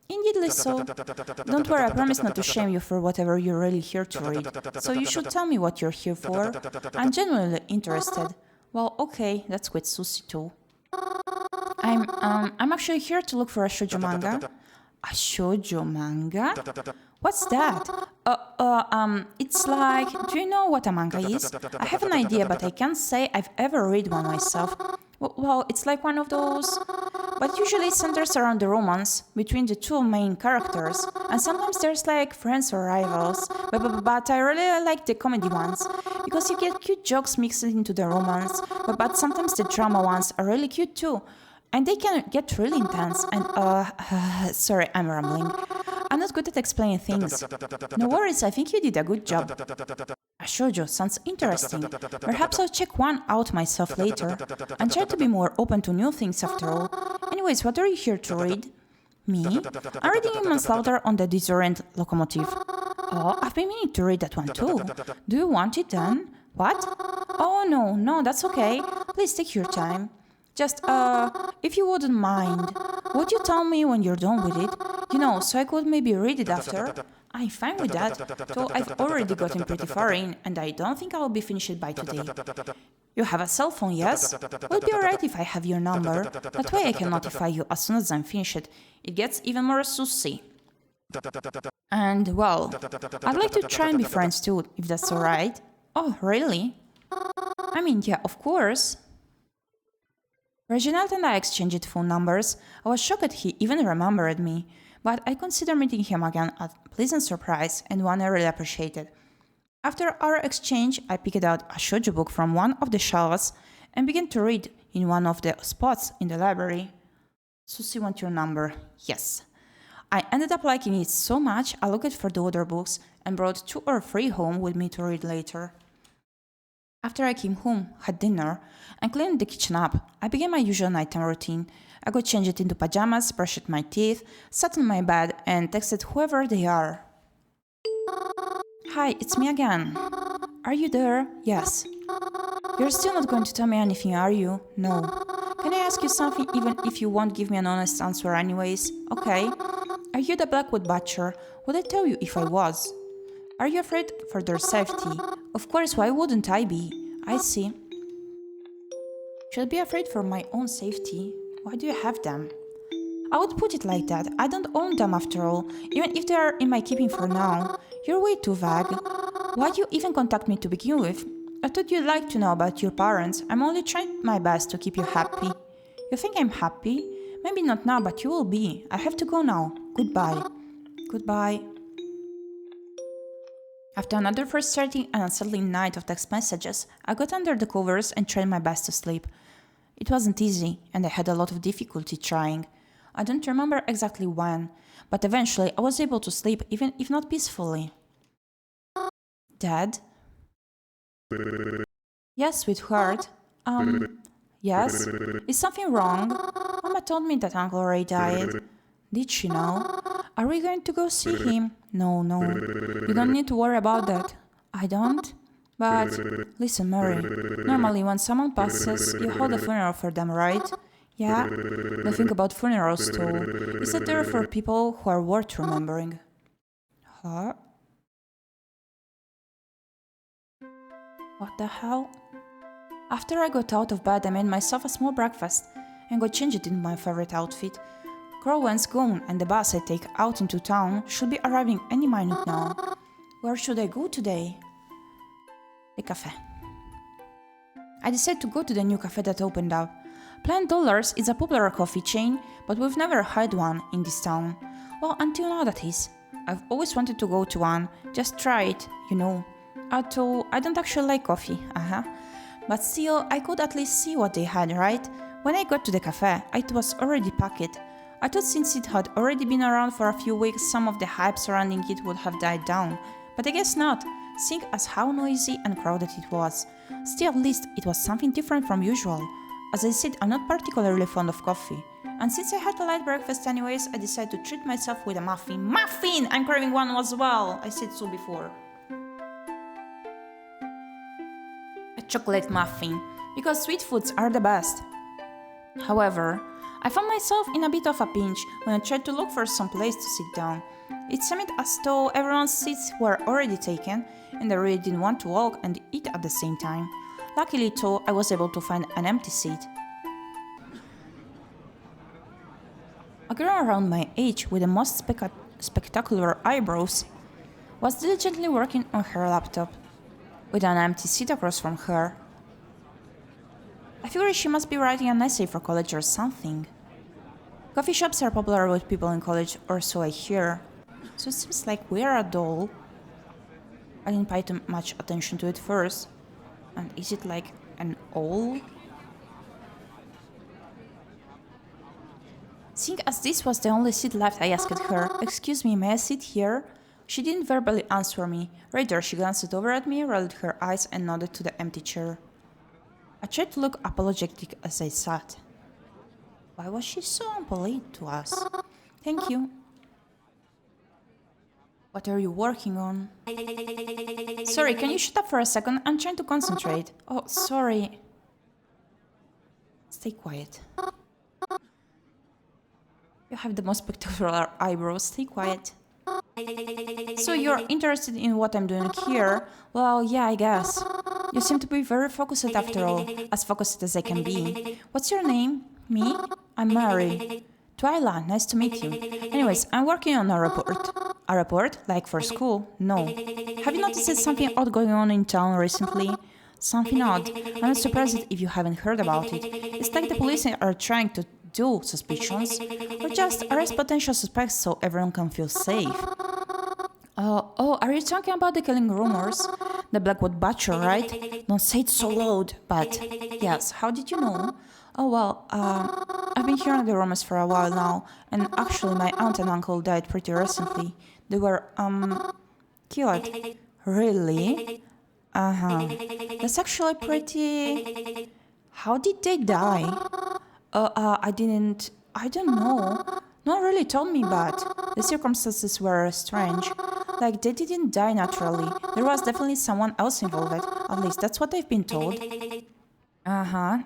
Indeedly so. Don't worry, I promise not to shame you for whatever you're really here to read. So you should tell me what you're here for. I'm genuinely interested. Well, okay, that's quite sushi too. I'm actually here to look for a shoujo manga. A shoujo manga? What's that? It's like, do you know what a manga is? I have an idea, but I can't say I've ever read one myself. Well, it's like one of those, but usually it centers around the romance between the two main characters, and sometimes there's like friends or rivals, but I really like the comedy ones, because you get cute jokes mixed into the romance, but sometimes the drama ones are really cute too, and they can get really intense, and sorry, I'm rambling. I'm not good at explaining things. No worries, I think you did a good job. A shoujo sounds interesting. Perhaps I'll check one out myself later. I'm trying to be more open to new things after all. Anyways, what are you here to read? Me? I'm reading Manslaughter on the Dissolvent Locomotive. Oh, I've been meaning to read that one too. Do you want it then? What? Oh, no, that's okay. Please take your time. Just, if you wouldn't mind, would you tell me when you're done with it? You know, so I could maybe read it after? I'm fine with that, though I've already gotten pretty far in, and I don't think I'll be finished by today. You have a cell phone, yes? Would it be alright if I have your number? That way I can notify you as soon as I'm finished. It gets even more sushi. And, well, I'd like to try and be friends too, if that's alright. Oh, really? I mean, yeah, of course. Reginald and I exchanged phone numbers. I was shocked that he even remembered me, but I consider meeting him again a pleasant surprise and one I really appreciated. After our exchange, I picked out a shoujo book from one of the shelves and began to read in one of the spots in the library. Susie, want your number? Yes. I ended up liking it so much I looked for the other books and brought 2 or 3 home with me to read later. After I came home, had dinner, and cleaned the kitchen up, I began my usual nighttime routine. I got changed into pajamas, brushed my teeth, sat on my bed, and texted whoever they are. Hi, it's me again. Are you there? Yes. You're still not going to tell me anything, are you? No. Can I ask you something even if you won't give me an honest answer anyways? Okay. Are you the Blackwood Butcher? Would I tell you if I was? Are you afraid for their safety? Of course, why wouldn't I be? I see. Should be afraid for my own safety. Why do you have them? I would put it like that. I don't own them after all, even if they are in my keeping for now. You're way too vague. Why'd you even contact me to begin with? I thought you'd like to know about your parents. I'm only trying my best to keep you happy. You think I'm happy? Maybe not now, but you will be. I have to go now. Goodbye. Goodbye. After another frustrating and unsettling night of text messages, I got under the covers and tried my best to sleep. It wasn't easy, and I had a lot of difficulty trying. I don't remember exactly when, but eventually I was able to sleep, even if not peacefully. Dad? Yes, sweetheart. Yes? Is something wrong? Mama told me that Uncle Ray died. Did she know? Are we going to go see him? No. You don't need to worry about that. I don't? But, listen, Mary. Normally when someone passes, you hold a funeral for them, right? Yeah? But think about funerals too. Is that there for people who are worth remembering? Huh? What the hell? After I got out of bed, I made myself a small breakfast and got changed in my favorite outfit. Crowwen's gone, and the bus I take out into town should be arriving any minute now. Where should I go today? The cafe. I decided to go to the new cafe that opened up. Plain Dollars is a popular coffee chain, but we've never had one in this town. Well, until now that is. I've always wanted to go to one, just try it, you know. Although I don't actually like coffee, But still, I could at least see what they had, right? When I got to the cafe, it was already packed. I thought since it had already been around for a few weeks, some of the hype surrounding it would have died down. But I guess not, seeing as how noisy and crowded it was. Still, at least it was something different from usual. As I said, I'm not particularly fond of coffee. And since I had a light breakfast anyways, I decided to treat myself with a muffin. Muffin! I'm craving one as well! I said so before. A chocolate muffin, because sweet foods are the best. However, I found myself in a bit of a pinch when I tried to look for some place to sit down. It seemed as though everyone's seats were already taken, and I really didn't want to walk and eat at the same time. Luckily though, I was able to find an empty seat. A girl around my age with the most spectacular eyebrows was diligently working on her laptop, with an empty seat across from her. I figured she must be writing an essay for college or something. Coffee shops are popular with people in college, or so I hear. So it seems like we're a doll. I didn't pay too much attention to it first. And is it like an owl? Seeing as this was the only seat left, I asked her, "Excuse me, may I sit here?" She didn't verbally answer me. Rather, she glanced over at me, rolled her eyes, and nodded to the empty chair. I tried to look apologetic as I sat. Why was she so unpolite to us? Thank you. What are you working on? Sorry, can you shut up for a second? I'm trying to concentrate. Oh, sorry. Stay quiet. You have the most spectacular eyebrows. Stay quiet. So you're interested in what I'm doing here? Well, yeah, I guess. You seem to be very focused after all, as focused as I can be. What's your name? Me? I'm Mary. Twyla, nice to meet you. Anyways, I'm working on a report. A report? Like for school? No. Have you noticed something odd going on in town recently? Something odd. I'm not surprised if you haven't heard about it. It's like the police are trying to do suspicions, or just arrest potential suspects so everyone can feel safe. Oh, are you talking about the killing rumors? The Blackwood Butcher, right? Don't say it so loud, but yes, how did you know? Oh well, I've been hearing the rumors for a while now, and actually my aunt and uncle died pretty recently. They were, killed. Really? That's actually pretty... How did they die? I don't know. No one really told me, but the circumstances were strange. Like, they didn't die naturally. There was definitely someone else involved. At least that's what I've been told.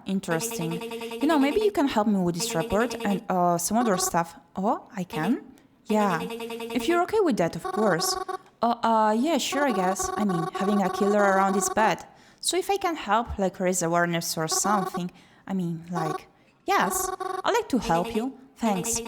Interesting. You know, maybe you can help me with this report and some other stuff. Oh, I can? Yeah. If you're okay with that, of course. Yeah, sure, I guess. I mean, having a killer around is bad. So if I can help, like raise awareness or something, I mean, like... Yes, I'd like to help you. Thanks.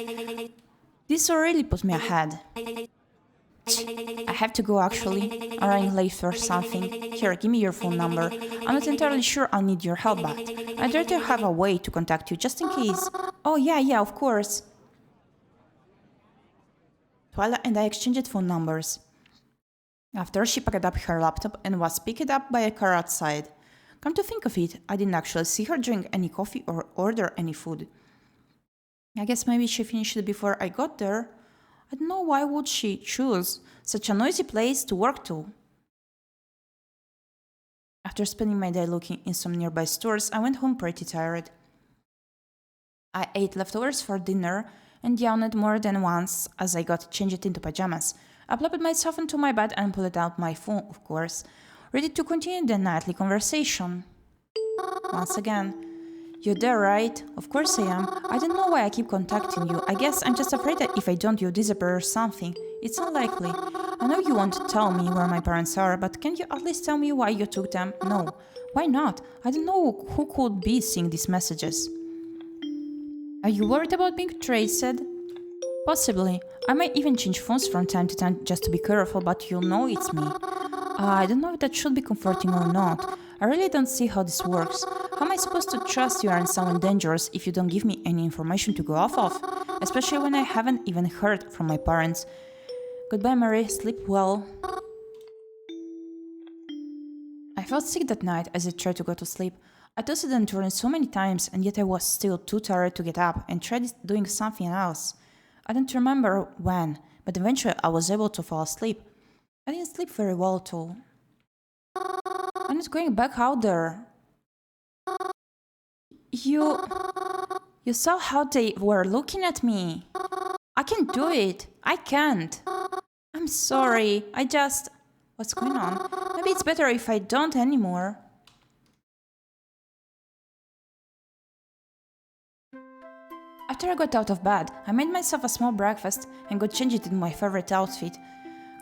This really put me ahead. I have to go actually. I'm running late for something. Here, give me your phone number. I'm not entirely sure I'll need your help, but I'd rather have a way to contact you just in case. Oh, yeah, of course. Twyla and I exchanged phone numbers. After she packed up her laptop and was picked up by a car outside. Come to think of it, I didn't actually see her drink any coffee or order any food. I guess maybe she finished it before I got there. I don't know why would she choose such a noisy place to work to. After spending my day looking in some nearby stores, I went home pretty tired. I ate leftovers for dinner and yawned more than once as I got changed into pajamas. I plopped myself into my bed and pulled out my phone, of course, ready to continue the nightly conversation. Once again, "You're there, right?" "Of course I am. I don't know why I keep contacting you. I guess I'm just afraid that if I don't, you'll disappear or something. It's unlikely. I know you won't tell me where my parents are, but can you at least tell me why you took them?" "No." "Why not? I don't know who could be seeing these messages." "Are you worried about being traced?" "Possibly. I might even change phones from time to time just to be careful, but you'll know it's me." I don't know if that should be comforting or not. I really don't see how this works. How am I supposed to trust you aren't someone dangerous if you don't give me any information to go off of? Especially when I haven't even heard from my parents. Goodbye, Mary. Sleep well. I felt sick that night as I tried to go to sleep. I tossed and turned so many times, and yet I was still too tired to get up and tried doing something else. I don't remember when, but eventually I was able to fall asleep. I didn't sleep very well too. I'm not going back out there. You saw how they were looking at me. I can't do it. I can't. I'm sorry. What's going on? Maybe it's better if I don't anymore. After I got out of bed, I made myself a small breakfast and got changed in my favorite outfit.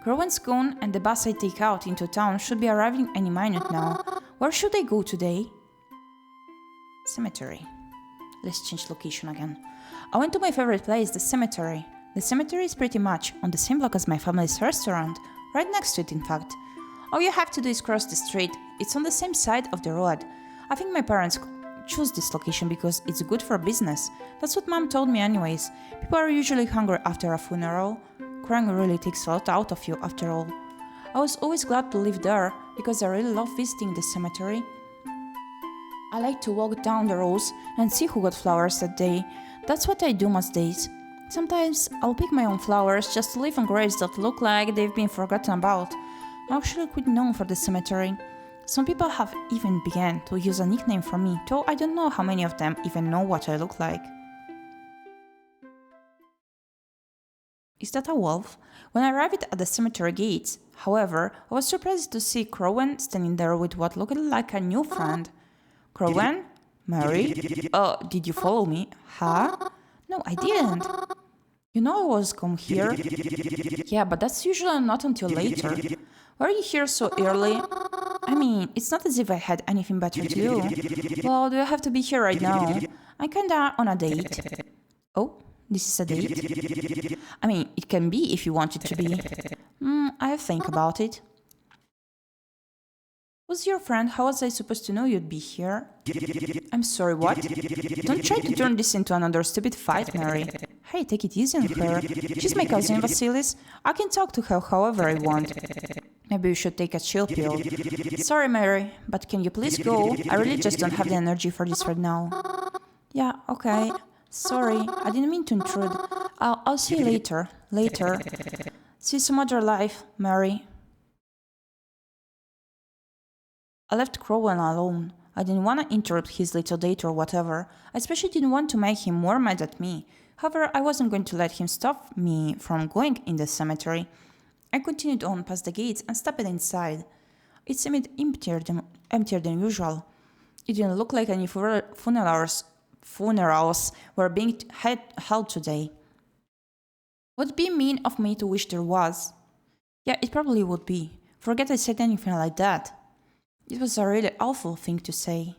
Crowen's gone and the bus I take out into town should be arriving any minute now. Where should I go today? Cemetery. Let's change location again. I went to my favorite place, the cemetery. The cemetery is pretty much on the same block as my family's restaurant, right next to it in fact. All you have to do is cross the street. It's on the same side of the road. I think my parents choose this location because it's good for business. That's what Mom told me anyways. People are usually hungry after a funeral. Crying really takes a lot out of you after all. I was always glad to live there because I really love visiting the cemetery. I like to walk down the rows and see who got flowers that day. That's what I do most days. Sometimes I'll pick my own flowers just to leave on graves that look like they've been forgotten about. I'm actually quite known for the cemetery. Some people have even begun to use a nickname for me, though I don't know how many of them even know what I look like. Is that a wolf? When I arrived at the cemetery gates, however, I was surprised to see Crowen standing there with what looked like a new friend. "Crowen? Mary? Did you follow me?" "Huh? No, I didn't." "You know I was come here." "Yeah, but that's usually not until later." "Why are you here so early?" "I mean, it's not as if I had anything better to do." "Well, do I have to be here right now?" "I'm kinda on a date." "Oh, this is a date?" "I mean, it can be if you want it to be." I'll think about it." "Who's your friend? How was I supposed to know you'd be here?" "I'm sorry, what?" "Don't try to turn this into another stupid fight, Mary." "Hey, take it easy on her. She's my cousin Vasilis. I can talk to her however I want." "Maybe you should take a chill pill." "Sorry, Mary, but can you please go? I really just don't have the energy for this right now." "Yeah, okay. Sorry, I didn't mean to intrude. I'll see you later. Later. See you some other life, Mary." I left Crowen alone. I didn't want to interrupt his little date or whatever. I especially didn't want to make him more mad at me. However, I wasn't going to let him stop me from going in the cemetery. I continued on past the gates and stepped inside. It seemed emptier than usual. It didn't look like any funerals were being held today. Would it be mean of me to wish there was? Yeah, it probably would be. Forget I said anything like that. It was a really awful thing to say.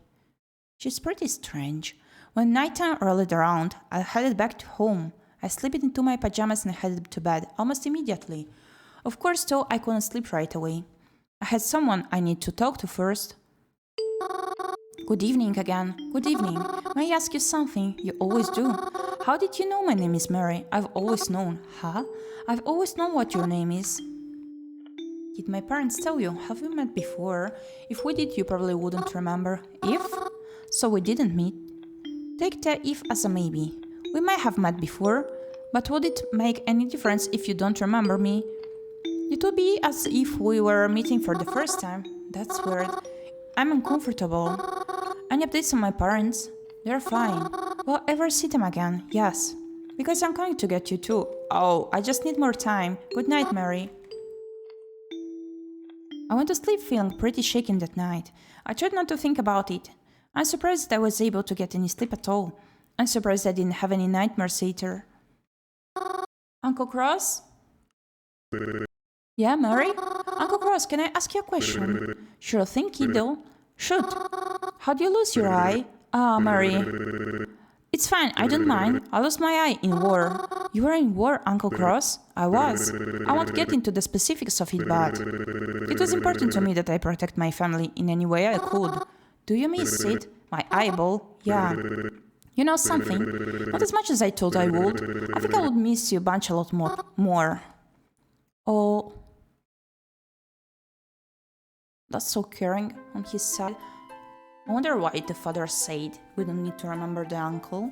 She's pretty strange. When nighttime rolled around, I headed back to home. I slipped into my pajamas and headed to bed almost immediately. Of course, though, I couldn't sleep right away. I had someone I need to talk to first. Good evening again. Good evening. May I ask you something? You always do. How did you know my name is Mary? I've always known. Huh? I've always known what your name is. Did my parents tell you? Have we met before? If we did, you probably wouldn't remember. If? So we didn't meet. Take the if as a maybe. We might have met before, but would it make any difference if you don't remember me? It would be as if we were meeting for the first time. That's weird. I'm uncomfortable. Any updates on my parents? They're fine. Will I ever see them again? Yes. Because I'm coming to get you too. Oh, I just need more time. Good night, Mary. I went to sleep feeling pretty shaken that night. I tried not to think about it. I'm surprised that I was able to get any sleep at all. I'm surprised I didn't have any nightmares either. Uncle Cross? Yeah, Mary? Uncle Cross, can I ask you a question? Sure thing, kiddo. Shoot. How'd you lose your eye? Ah, Mary. It's fine, I don't mind. I lost my eye in war. You were in war, Uncle Cross? I was. I won't get into the specifics of it, but it was important to me that I protect my family in any way I could. Do you miss it? My eyeball? Yeah. You know something? Not as much as I thought I would. I think I would miss you a lot more. Oh. That's so caring on his side. I wonder why the father said we don't need to remember the uncle.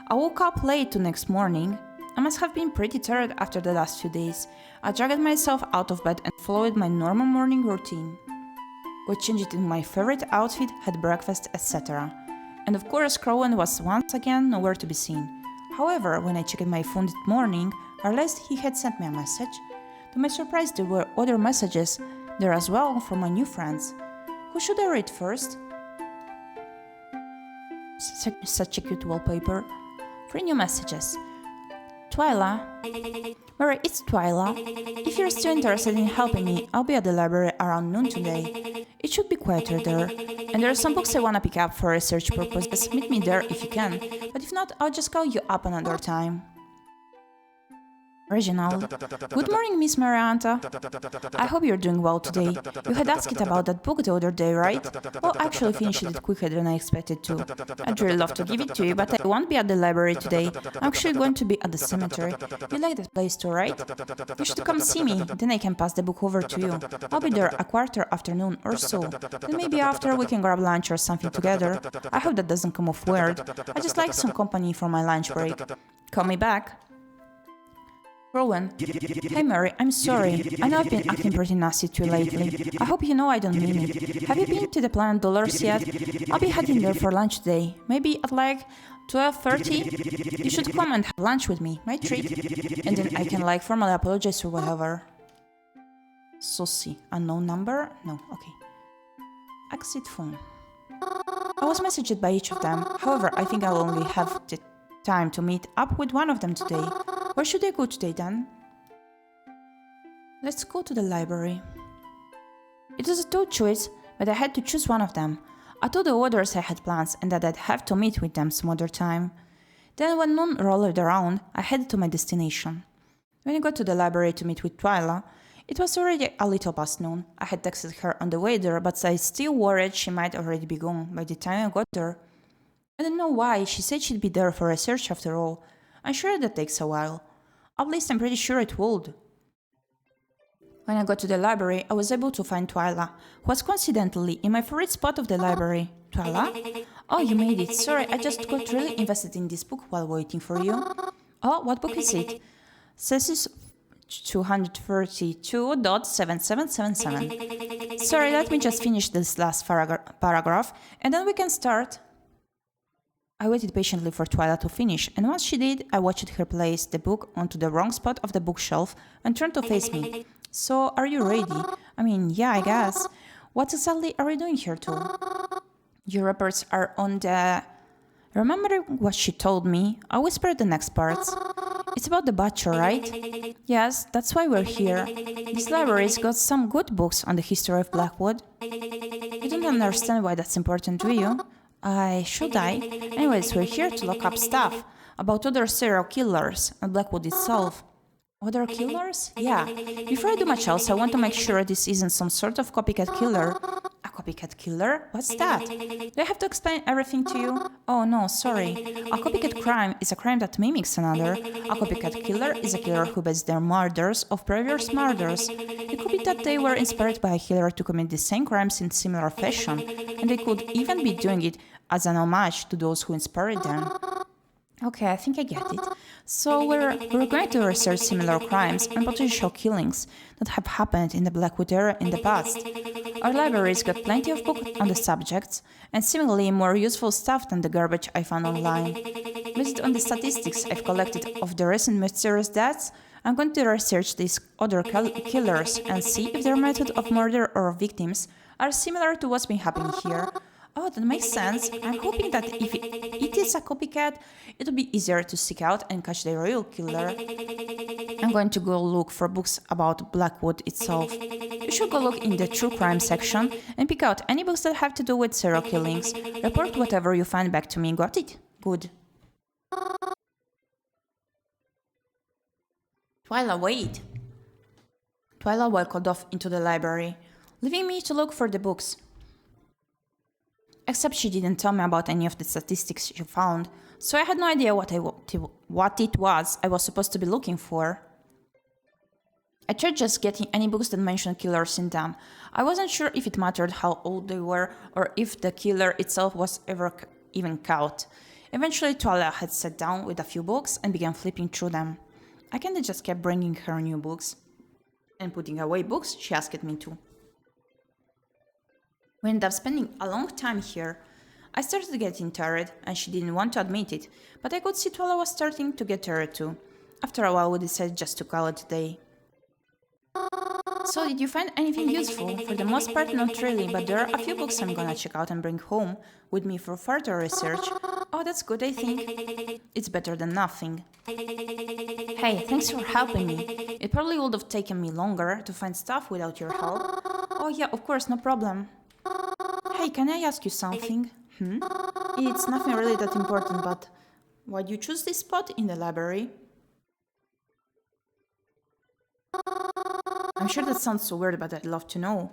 I woke up late the next morning. I must have been pretty tired after the last few days. I dragged myself out of bed and followed my normal morning routine. Got changed in my favorite outfit, had breakfast, etc. And of course, Crowan was once again nowhere to be seen. However, when I checked my phone that morning, I realized he had sent me a message. To my surprise, there were other messages there as well from my new friends. Who should I read first? Such a cute wallpaper. 3 new messages. Twyla. Mary, it's Twyla. If you're still interested in helping me, I'll be at the library around noon today. It should be quieter there. And there are some books I want to pick up for research purposes. Meet me there if you can. But if not, I'll just call you up another time. Reginald. Good morning, Miss Marianta. I hope you're doing well today. You had asked about that book the other day, right? Well, I actually finished it quicker than I expected to. I'd really love to give it to you, but I won't be at the library today. I'm actually going to be at the cemetery. You like that place too, right? You should come see me, then I can pass the book over to you. I'll be there a quarter after noon or so. Then maybe after we can grab lunch or something together. I hope that doesn't come off weird. I just like some company for my lunch break. Call me back. Rowan. Hey Mary, I'm sorry. I know I've been acting pretty nasty to you lately. I hope you know I don't mean it. Have you been to the Planet Dollars yet? I'll be heading there for lunch today. Maybe at like 12:30? You should come and have lunch with me, my treat. And then I can like formally apologize or whatever. Saucy. Unknown number? No, okay. Exit phone. I was messaged by each of them. However, I think I'll only have the time to meet up with one of them today. Where should I go today then? Let's go to the library. It was a tough choice, but I had to choose one of them. I told the others I had plans and that I'd have to meet with them some other time. Then when noon rolled around, I headed to my destination. When I got to the library to meet with Twyla, it was already a little past noon. I had texted her on the way there, but I still worried she might already be gone by the time I got there. I don't know why, she said she'd be there for research after all. I'm sure that takes a while. At least I'm pretty sure it would. When I got to the library, I was able to find Twyla, who was coincidentally in my favorite spot of the library. Twyla? Oh, you made it. Sorry, I just got really invested in this book while waiting for you. Oh, what book is it? Census 232.7777. Sorry, let me just finish this last paragraph, and then we can start. I waited patiently for Twyla to finish, and once she did, I watched her place the book onto the wrong spot of the bookshelf and turned to face me. So, are you ready? I mean, yeah, I guess. What exactly are we doing here too? Your reports are on the... Remember what she told me? I whispered the next parts. It's about the butcher, right? Yes, that's why we're here. This library's got some good books on the history of Blackwood. You don't understand why that's important, do you? Should I? Anyways, we're here to look up stuff about other serial killers and Blackwood itself. Other killers? Yeah. Before I do much else, I want to make sure this isn't some sort of copycat killer. A copycat killer? What's that? Do I have to explain everything to you? Oh no, sorry. A copycat crime is a crime that mimics another. A copycat killer is a killer who bases their murders off previous murders. It could be that they were inspired by a killer to commit the same crimes in similar fashion, and they could even be doing it as an homage to those who inspired them. Okay, I think I get it. So we're going to research similar crimes and potential killings that have happened in the Blackwood era in the past. Our library's got plenty of books on the subjects, and seemingly more useful stuff than the garbage I found online. Based on the statistics I've collected of the recent mysterious deaths, I'm going to research these other killers and see if their method of murder or victims are similar to what's been happening here. Oh, that makes sense. I'm hoping that if it is a copycat, it will be easier to seek out and catch the real killer. I'm going to go look for books about Blackwood itself. You should go look in the true crime section and pick out any books that have to do with serial killings. Report whatever you find back to me. Got it? Good. Twyla, wait! Twyla walked off into the library, leaving me to look for the books. Except she didn't tell me about any of the statistics she found, so I had no idea what it was I was supposed to be looking for. I tried just getting any books that mentioned killers in them. I wasn't sure if it mattered how old they were or if the killer itself was ever even caught. Eventually, Twyla had sat down with a few books and began flipping through them. I kinda just kept bringing her new books and putting away books she asked me to. We ended up spending a long time here. I started getting tired, and she didn't want to admit it, but I could see Twyla was starting to get tired too. After a while, we decided just to call it a day. So, did you find anything useful? For the most part, not really, but there are a few books I'm gonna check out and bring home with me for further research. Oh, that's good, I think. It's better than nothing. Hey, thanks for helping me. It probably would have taken me longer to find stuff without your help. Oh yeah, of course, no problem. Hey, can I ask you something? It's nothing really that important, but why'd you choose this spot in the library? I'm sure that sounds so weird, but I'd love to know.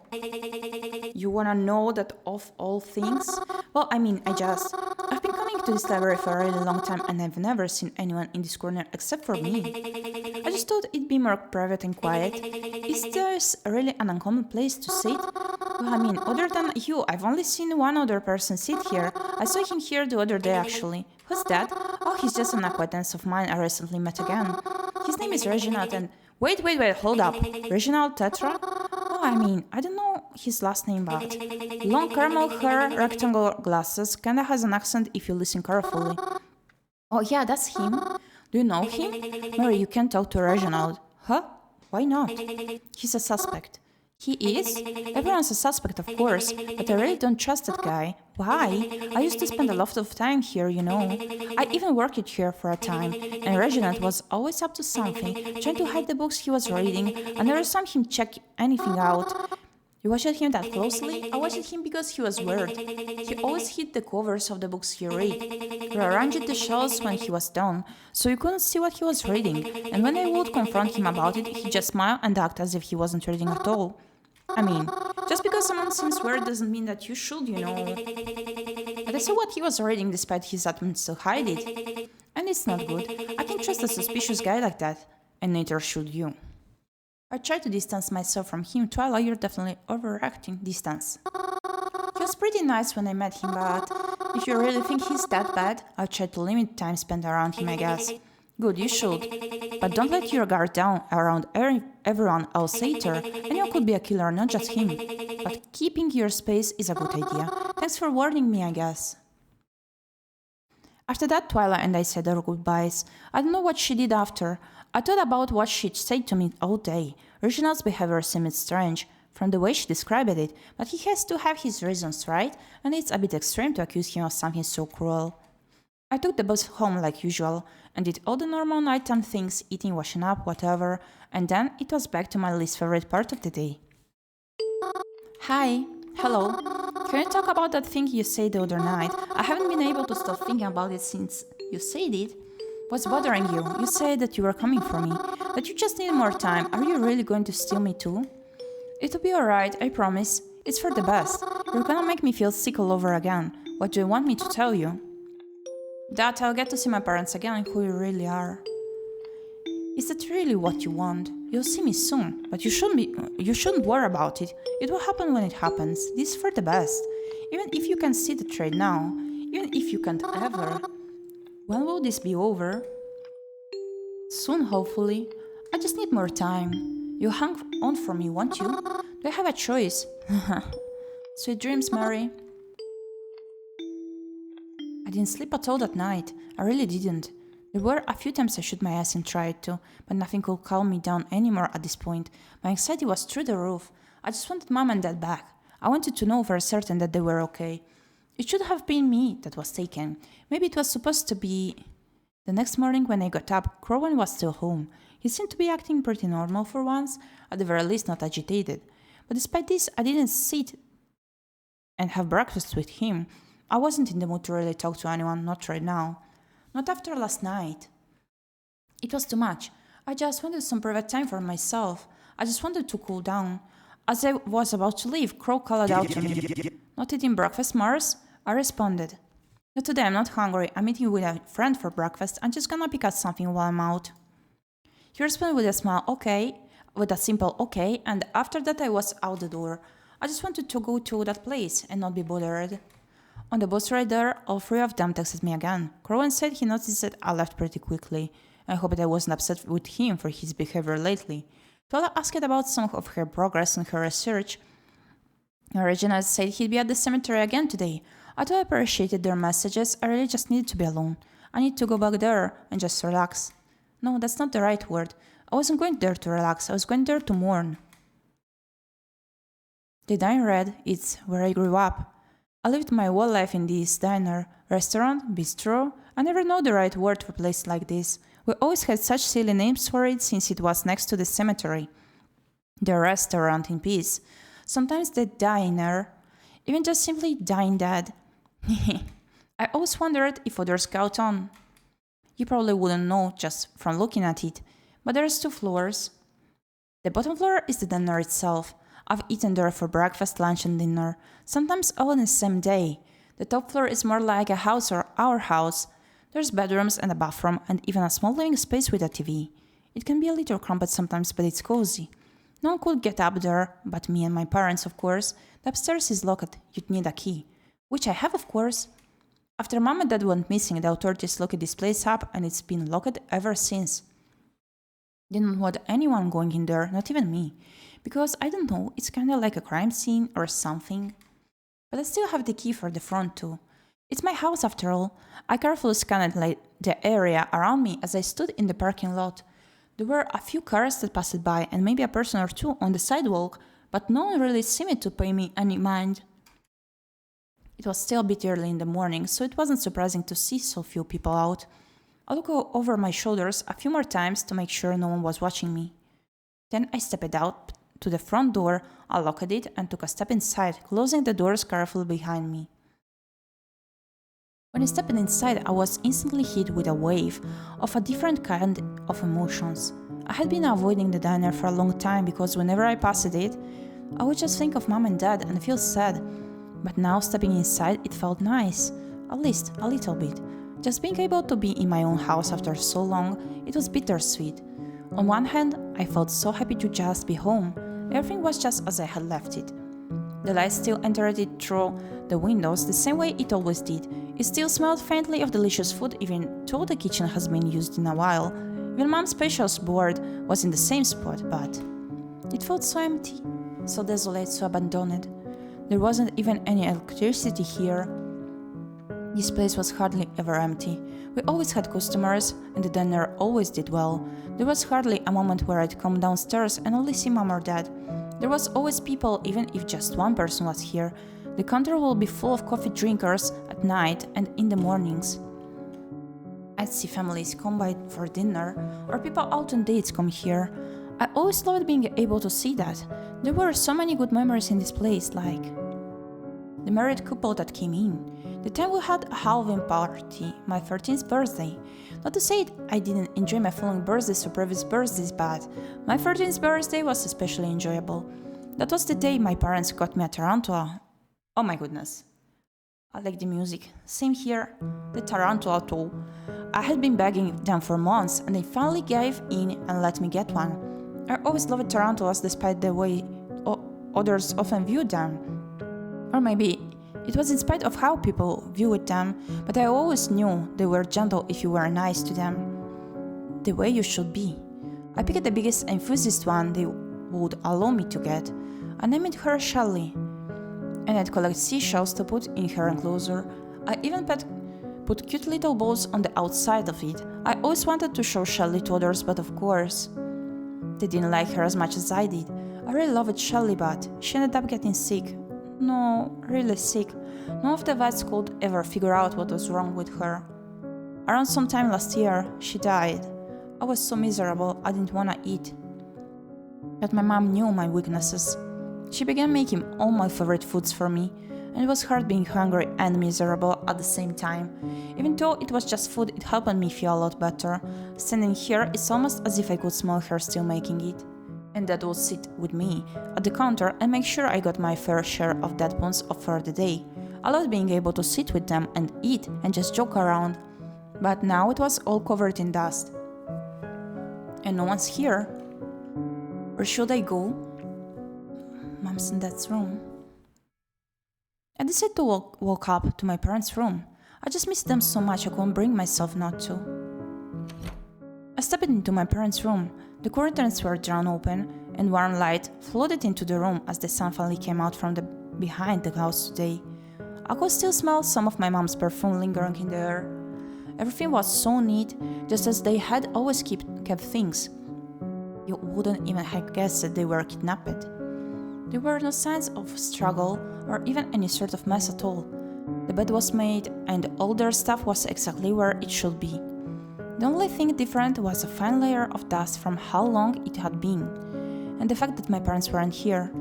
You wanna know that of all things? Well, I mean, I've been coming to this library for a really long time and I've never seen anyone in this corner except for me. I just thought it'd be more private and quiet. Is this really an uncommon place to sit? Well, I mean, other than you, I've only seen one other person sit here. I saw him here the other day, actually. Who's that? Oh, he's just an acquaintance of mine I recently met again. His name is Reginald and... Wait, hold up. Reginald Tetra? Oh, I mean, I don't know his last name, but... Long caramel hair, rectangular glasses, kinda has an accent if you listen carefully. Oh yeah, that's him. Do you know him? Mary, you can talk to Reginald. Huh? Why not? He's a suspect. He is? Everyone's a suspect, of course, but I really don't trust that guy. Why? I used to spend a lot of time here, you know. I even worked here for a time, and Reginald was always up to something, trying to hide the books he was reading. I never saw him check anything out. You watched him that closely? I watched him because he was weird. He always hid the covers of the books he read. He arranged the shelves when he was done, so you couldn't see what he was reading, and when I would confront him about it, he just smiled and acted as if he wasn't reading at all. I mean, just because someone seems weird doesn't mean that you should, you know. But I saw what he was reading despite his attempts to hide it. And it's not good. I can't trust a suspicious guy like that. And neither should you. I tried to distance myself from him. Twyla, you're definitely overacting. Distance. He was pretty nice when I met him, but if you really think he's that bad, I'll try to limit time spent around him, I guess. Good, you should. But don't let your guard down around everyone else later. Anyone could be a killer, not just him. But keeping your space is a good idea. Thanks for warning me, I guess. After that, Twyla and I said our goodbyes. I don't know what she did after. I thought about what she'd said to me all day. Reginald's behavior seemed strange, from the way she described it, but he has to have his reasons, right? And it's a bit extreme to accuse him of something so cruel. I took the bus home like usual, and did all the normal nighttime things, eating, washing up, whatever, and then it was back to my least favorite part of the day. Hi. Hello. Can you talk about that thing you said the other night? I haven't been able to stop thinking about it since you said it. What's bothering you? You said that you were coming for me, that you just need more time. Are you really going to steal me too? It'll be alright, I promise. It's for the best. You're gonna make me feel sick all over again. What do you want me to tell you? That I'll get to see my parents again and who you really are. Is that really what you want? You'll see me soon, but you shouldn't worry about it. It will happen when it happens. This is for the best. Even if you can see the trade now, even if you can't ever. When will this be over? Soon, hopefully. I just need more time. You'll hang on for me, won't you? Do I have a choice? Sweet dreams, Mary. I didn't sleep at all that night. I really didn't. There were a few times I shook my ass and tried to, but nothing could calm me down anymore at this point. My anxiety was through the roof. I just wanted Mom and Dad back. I wanted to know for certain that they were okay. It should have been me that was taken. Maybe it was supposed to be... The next morning when I got up, Crowan was still home. He seemed to be acting pretty normal for once, at the very least not agitated. But despite this, I didn't sit and have breakfast with him. I wasn't in the mood to really talk to anyone, not right now. Not after last night. It was too much. I just wanted some private time for myself. I just wanted to cool down. As I was about to leave, Crow called out to me. Not eating breakfast, Mars? I responded. Not today, I'm not hungry. I'm eating with a friend for breakfast. I'm just gonna pick up something while I'm out. He responded with a smile, okay, with a simple okay, and after that I was out the door. I just wanted to go to that place and not be bothered. On the bus ride there, all three of them texted me again. Crowan said he noticed that I left pretty quickly. I hoped I wasn't upset with him for his behavior lately. Tola asked about some of her progress in her research. Regina said he'd be at the cemetery again today. I thought I appreciated their messages. I really just needed to be alone. I need to go back there and just relax. No, that's not the right word. I wasn't going there to relax. I was going there to mourn. The diner read, it's where I grew up. I lived my whole life in this diner, restaurant, bistro. I never know the right word for a place like this. We always had such silly names for it since it was next to the cemetery. The restaurant in peace. Sometimes the diner. Even just simply Dine Dad. I always wondered if others caught on. You probably wouldn't know just from looking at it, but there's 2 floors. The bottom floor is the diner itself. I've eaten there for breakfast, lunch and dinner, sometimes all in the same day. The top floor is more like a house or our house. There's bedrooms and a bathroom and even a small living space with a TV. It can be a little cramped sometimes, but it's cozy. No one could get up there, but me and my parents, of course. The upstairs is locked. You'd need a key. Which I have, of course. After Mom and Dad went missing, the authorities locked this place up and it's been locked ever since. Didn't want anyone going in there, not even me. Because, I don't know, it's kinda like a crime scene or something. But I still have the key for the front too. It's my house after all. I carefully scanned the area around me as I stood in the parking lot. There were a few cars that passed by and maybe a person or two on the sidewalk, but no one really seemed to pay me any mind. It was still a bit early in the morning, so it wasn't surprising to see so few people out. I looked over my shoulders a few more times to make sure no one was watching me. Then I stepped out to the front door, unlocked it, and took a step inside, closing the doors carefully behind me. When I stepped inside, I was instantly hit with a wave of a different kind of emotions. I had been avoiding the diner for a long time because whenever I passed it, I would just think of Mom and Dad and feel sad. But now stepping inside, it felt nice, at least a little bit. Just being able to be in my own house after so long, it was bittersweet. On one hand, I felt so happy to just be home. Everything was just as I had left it. The light still entered it through the windows the same way it always did. It still smelled faintly of delicious food even though the kitchen has been used in a while. Even Mom's special board was in the same spot, but it felt so empty, so desolate, so abandoned. There wasn't even any electricity here. This place was hardly ever empty. We always had customers, and the diner always did well. There was hardly a moment where I'd come downstairs and only see Mom or Dad. There was always people, even if just one person was here. The counter will be full of coffee drinkers at night and in the mornings. I'd see families come by for dinner, or people out on dates come here. I always loved being able to see that. There were so many good memories in this place, like the married couple that came in, the time we had a Halloween party, my 13th birthday. Not to say I didn't enjoy my following birthdays or previous birthdays, but my 13th birthday was especially enjoyable. That was the day my parents got me a tarantula. Oh my goodness. I like the music. Same here. The tarantula too. I had been begging them for months and they finally gave in and let me get one. I always loved tarantulas despite the way others often viewed them. Or maybe it was in spite of how people viewed them, but I always knew they were gentle if you were nice to them. The way you should be. I picked the biggest and fuzziest one they would allow me to get. I named her Shelly. And I'd collect seashells to put in her enclosure. I even put cute little balls on the outside of it. I always wanted to show Shelly to others, but of course, they didn't like her as much as I did. I really loved Shelly, but she ended up getting sick. No, really sick. None of the vets could ever figure out what was wrong with her. Around sometime last year, she died. I was so miserable, I didn't want to eat. But my mom knew my weaknesses. She began making all my favorite foods for me, and it was hard being hungry and miserable at the same time. Even though it was just food, it helped me feel a lot better. Standing here, it's almost as if I could smell her still making it. And Dad would sit with me at the counter and make sure I got my fair share of dead bones for the day. I loved being able to sit with them and eat and just joke around. But now it was all covered in dust. And no one's here. Where should I go? Mom's in Dad's room. I decided to walk up to my parents' room. I just missed them so much I couldn't bring myself not to. I stepped into my parents' room. The curtains were drawn open, and warm light flooded into the room as the sun finally came out from behind the house today. I could still smell some of my mom's perfume lingering in the air. Everything was so neat, just as they had always kept things. You wouldn't even have guessed that they were kidnapped. There were no signs of struggle or even any sort of mess at all. The bed was made and all their stuff was exactly where it should be. The only thing different was a fine layer of dust from how long it had been, and the fact that my parents weren't here.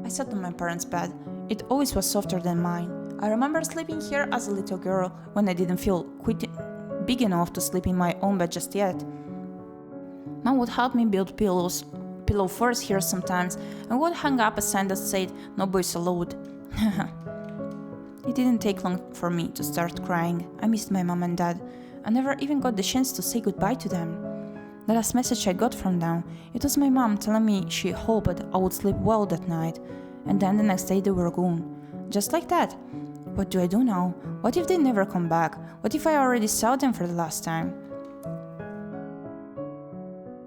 I sat on my parents' bed. It always was softer than mine. I remember sleeping here as a little girl when I didn't feel quite big enough to sleep in my own bed just yet. Mom would help me build pillow forts here sometimes and would hang up a sign that said, "No boys allowed." It didn't take long for me to start crying. I missed my mom and dad. I never even got the chance to say goodbye to them. The last message I got from them, it was my mom telling me she hoped I would sleep well that night, and then the next day they were gone. Just like that. What do I do now? What if they never come back? What if I already saw them for the last time?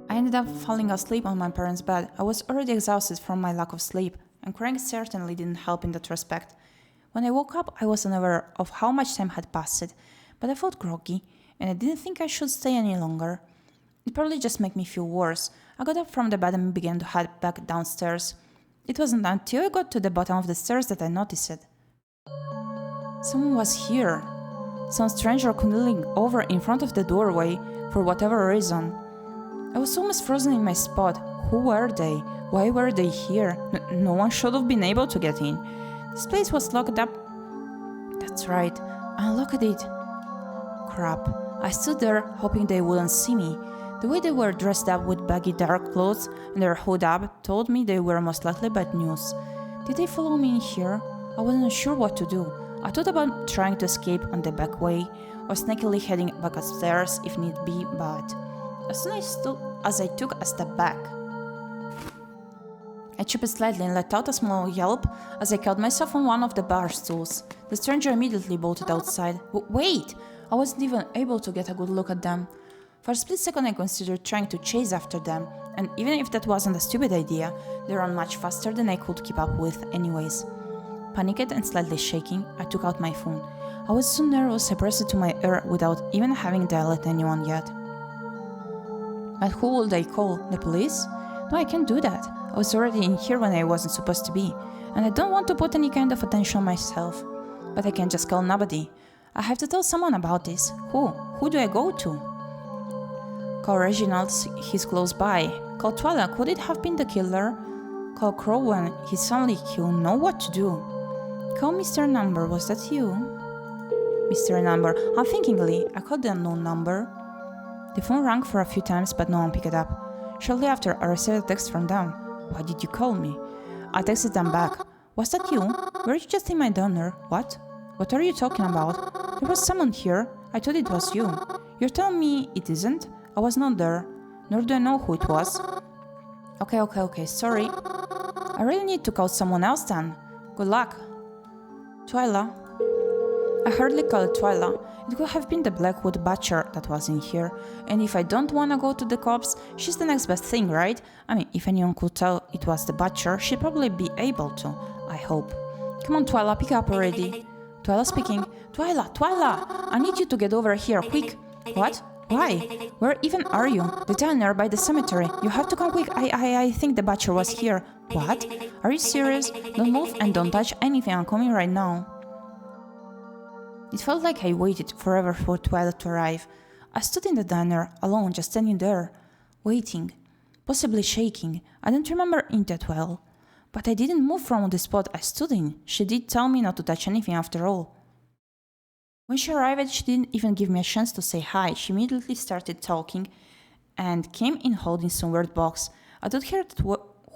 I ended up falling asleep on my parents' bed. I was already exhausted from my lack of sleep, and crying certainly didn't help in that respect. When I woke up, I was unaware of how much time had passed, but I felt groggy, and I didn't think I should stay any longer. It probably just made me feel worse. I got up from the bed and began to head back downstairs. It wasn't until I got to the bottom of the stairs that I noticed it. Someone was here. Some stranger kneeling over in front of the doorway for whatever reason. I was almost frozen in my spot. Who were they? Why were they here? No one should have been able to get in. This place was locked up. That's right, I unlocked it. Crap. I stood there, hoping they wouldn't see me. The way they were dressed up with baggy dark clothes and their hood up told me they were most likely bad news. Did they follow me in here? I wasn't sure what to do. I thought about trying to escape on the back way, or sneakily heading back upstairs if need be, but as soon as I took a step back, I tripped slightly and let out a small yelp as I caught myself on one of the bar stools. The stranger immediately bolted outside. Wait! I wasn't even able to get a good look at them. For a split second I considered trying to chase after them, and even if that wasn't a stupid idea, they ran much faster than I could keep up with anyways. Panicked and slightly shaking, I took out my phone. I was so nervous I pressed it to my ear without even having dialed anyone yet. But who would I call? The police? No, I can't do that. I was already in here when I wasn't supposed to be, and I don't want to put any kind of attention on myself. But I can't just call nobody. I have to tell someone about this. Who? Who do I go to? Call Reginald, he's close by. Call Twala, could it have been the killer? Call Crowan, he's only he'll know what to do. Call Mr. Number, was that you? Mr. Number, unthinkingly, I called the unknown number. The phone rang for a few times, but no one picked it up. Shortly after, I received a text from them. Why did you call me? I texted them back. Was that you? Were you just in my diner? What? What are you talking about? There was someone here. I thought it was you. You're telling me it isn't? I was not there. Nor do I know who it was. Okay, sorry. I really need to call someone else then. Good luck. Twyla. I hardly call it Twyla. It could have been the Blackwood Butcher that was in here. And if I don't wanna go to the cops, she's the next best thing, right? I mean, if anyone could tell it was the Butcher, she'd probably be able to. I hope. Come on, Twyla, pick up already. Twyla speaking. Twyla! I need you to get over here, quick. What? Why? Where even are you? The diner by the cemetery. You have to come quick. I think the Butcher was here. What? Are you serious? Don't move and don't touch anything. I'm coming right now. It felt like I waited forever for Twyla to arrive. I stood in the diner, alone, just standing there, waiting, possibly shaking. I don't remember it that well. But I didn't move from the spot I stood in. She did tell me not to touch anything after all. When she arrived, she didn't even give me a chance to say hi. She immediately started talking and came in holding some weird box. I told her that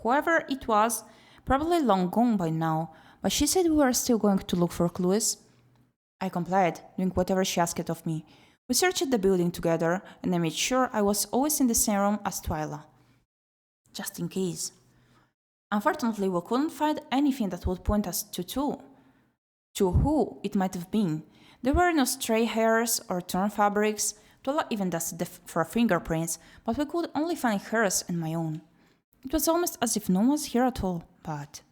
whoever it was, probably long gone by now, but she said we were still going to look for clues. I complied, doing whatever she asked of me. We searched the building together, and I made sure I was always in the same room as Twyla. Just in case. Unfortunately, we couldn't find anything that would point us to who it might have been. There were no stray hairs or torn fabrics. Twyla even dusted for fingerprints, but we could only find hers and my own. It was almost as if no one was here at all, but...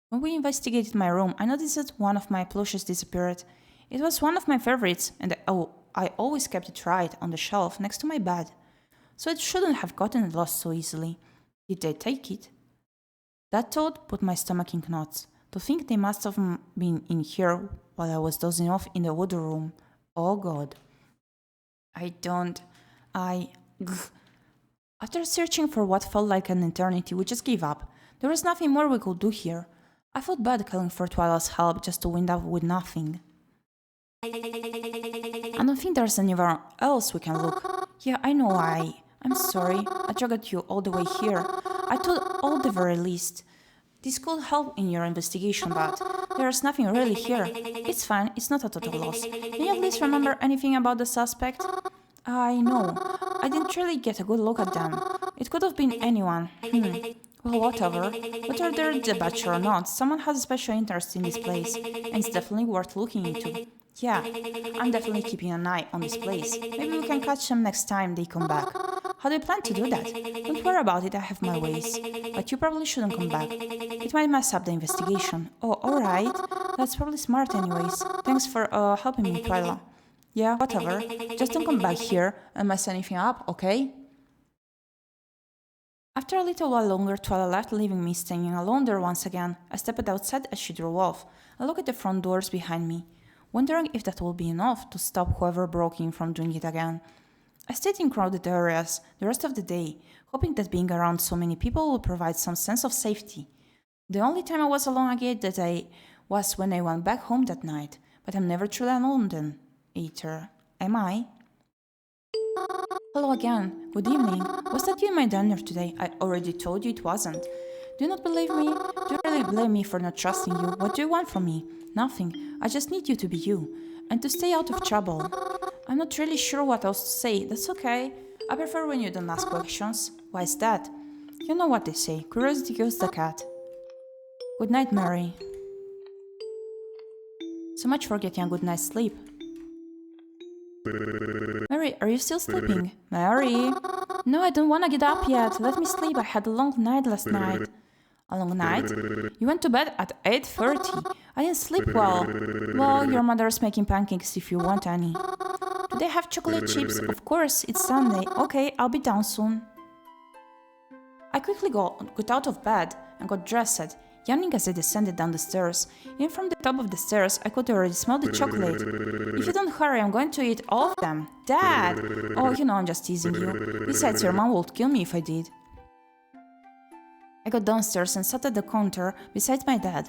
When we investigated my room, I noticed that one of my plushes disappeared. It was one of my favorites, and I always kept it right on the shelf next to my bed, so it shouldn't have gotten lost so easily. Did they take it? That thought put my stomach in knots. To think they must have been in here while I was dozing off in the voodoo room. Oh God. After searching for what felt like an eternity, we just gave up. There was nothing more we could do here. I felt bad calling for Twyla's help just to wind up with nothing. I don't think there's anywhere else we can look. Yeah, I know I'm sorry. I dragged you all the way here. I thought at the very least. This could help in your investigation, but there's nothing really here. It's fine, it's not a total loss. Can you at least remember anything about the suspect? I know. I didn't really get a good look at them. It could have been anyone. Well, whatever. Whether they're the Butcher or not, someone has a special interest in this place, and it's definitely worth looking into. Yeah, I'm definitely keeping an eye on this place. Maybe we can catch them next time they come back. How do you plan to do that? Don't worry about it, I have my ways. But you probably shouldn't come back. It might mess up the investigation. Oh, alright. That's probably smart anyways. Thanks for helping me, Twyla. Yeah, whatever. Just don't come back here and mess anything up, okay? After a little while longer, Twyla left, leaving me standing alone there once again. I stepped outside as she drove off. I looked at the front doors behind me, wondering if that would be enough to stop whoever broke in from doing it again. I stayed in crowded areas the rest of the day, hoping that being around so many people would provide some sense of safety. The only time I was alone again that day was when I went back home that night, but I'm never truly alone then, either, am I? Hello again, good evening. Was that you in my diner today? I already told you it wasn't. Do you not believe me? Do you really blame me for not trusting you? What do you want from me? Nothing. I just need you to be you, and to stay out of trouble. I'm not really sure what else to say. That's okay. I prefer when you don't ask questions. Why is that? You know what they say. Curiosity kills the cat. Good night, Mary. So much for getting a good night's sleep. Mary, are you still sleeping? Mary? No, I don't want to get up yet. Let me sleep. I had a long night last night. A long night? You went to bed at 8:30. I didn't sleep well. Well, your mother's making pancakes if you want any. Do they have chocolate chips? Of course, it's Sunday. Okay, I'll be down soon. I quickly got out of bed and got dressed, yawning as I descended down the stairs. Even from the top of the stairs, I could already smell the chocolate. If you don't hurry, I'm going to eat all of them. Dad! Oh, you know I'm just teasing you. Besides, your mom would kill me if I did. I got downstairs and sat at the counter beside my dad.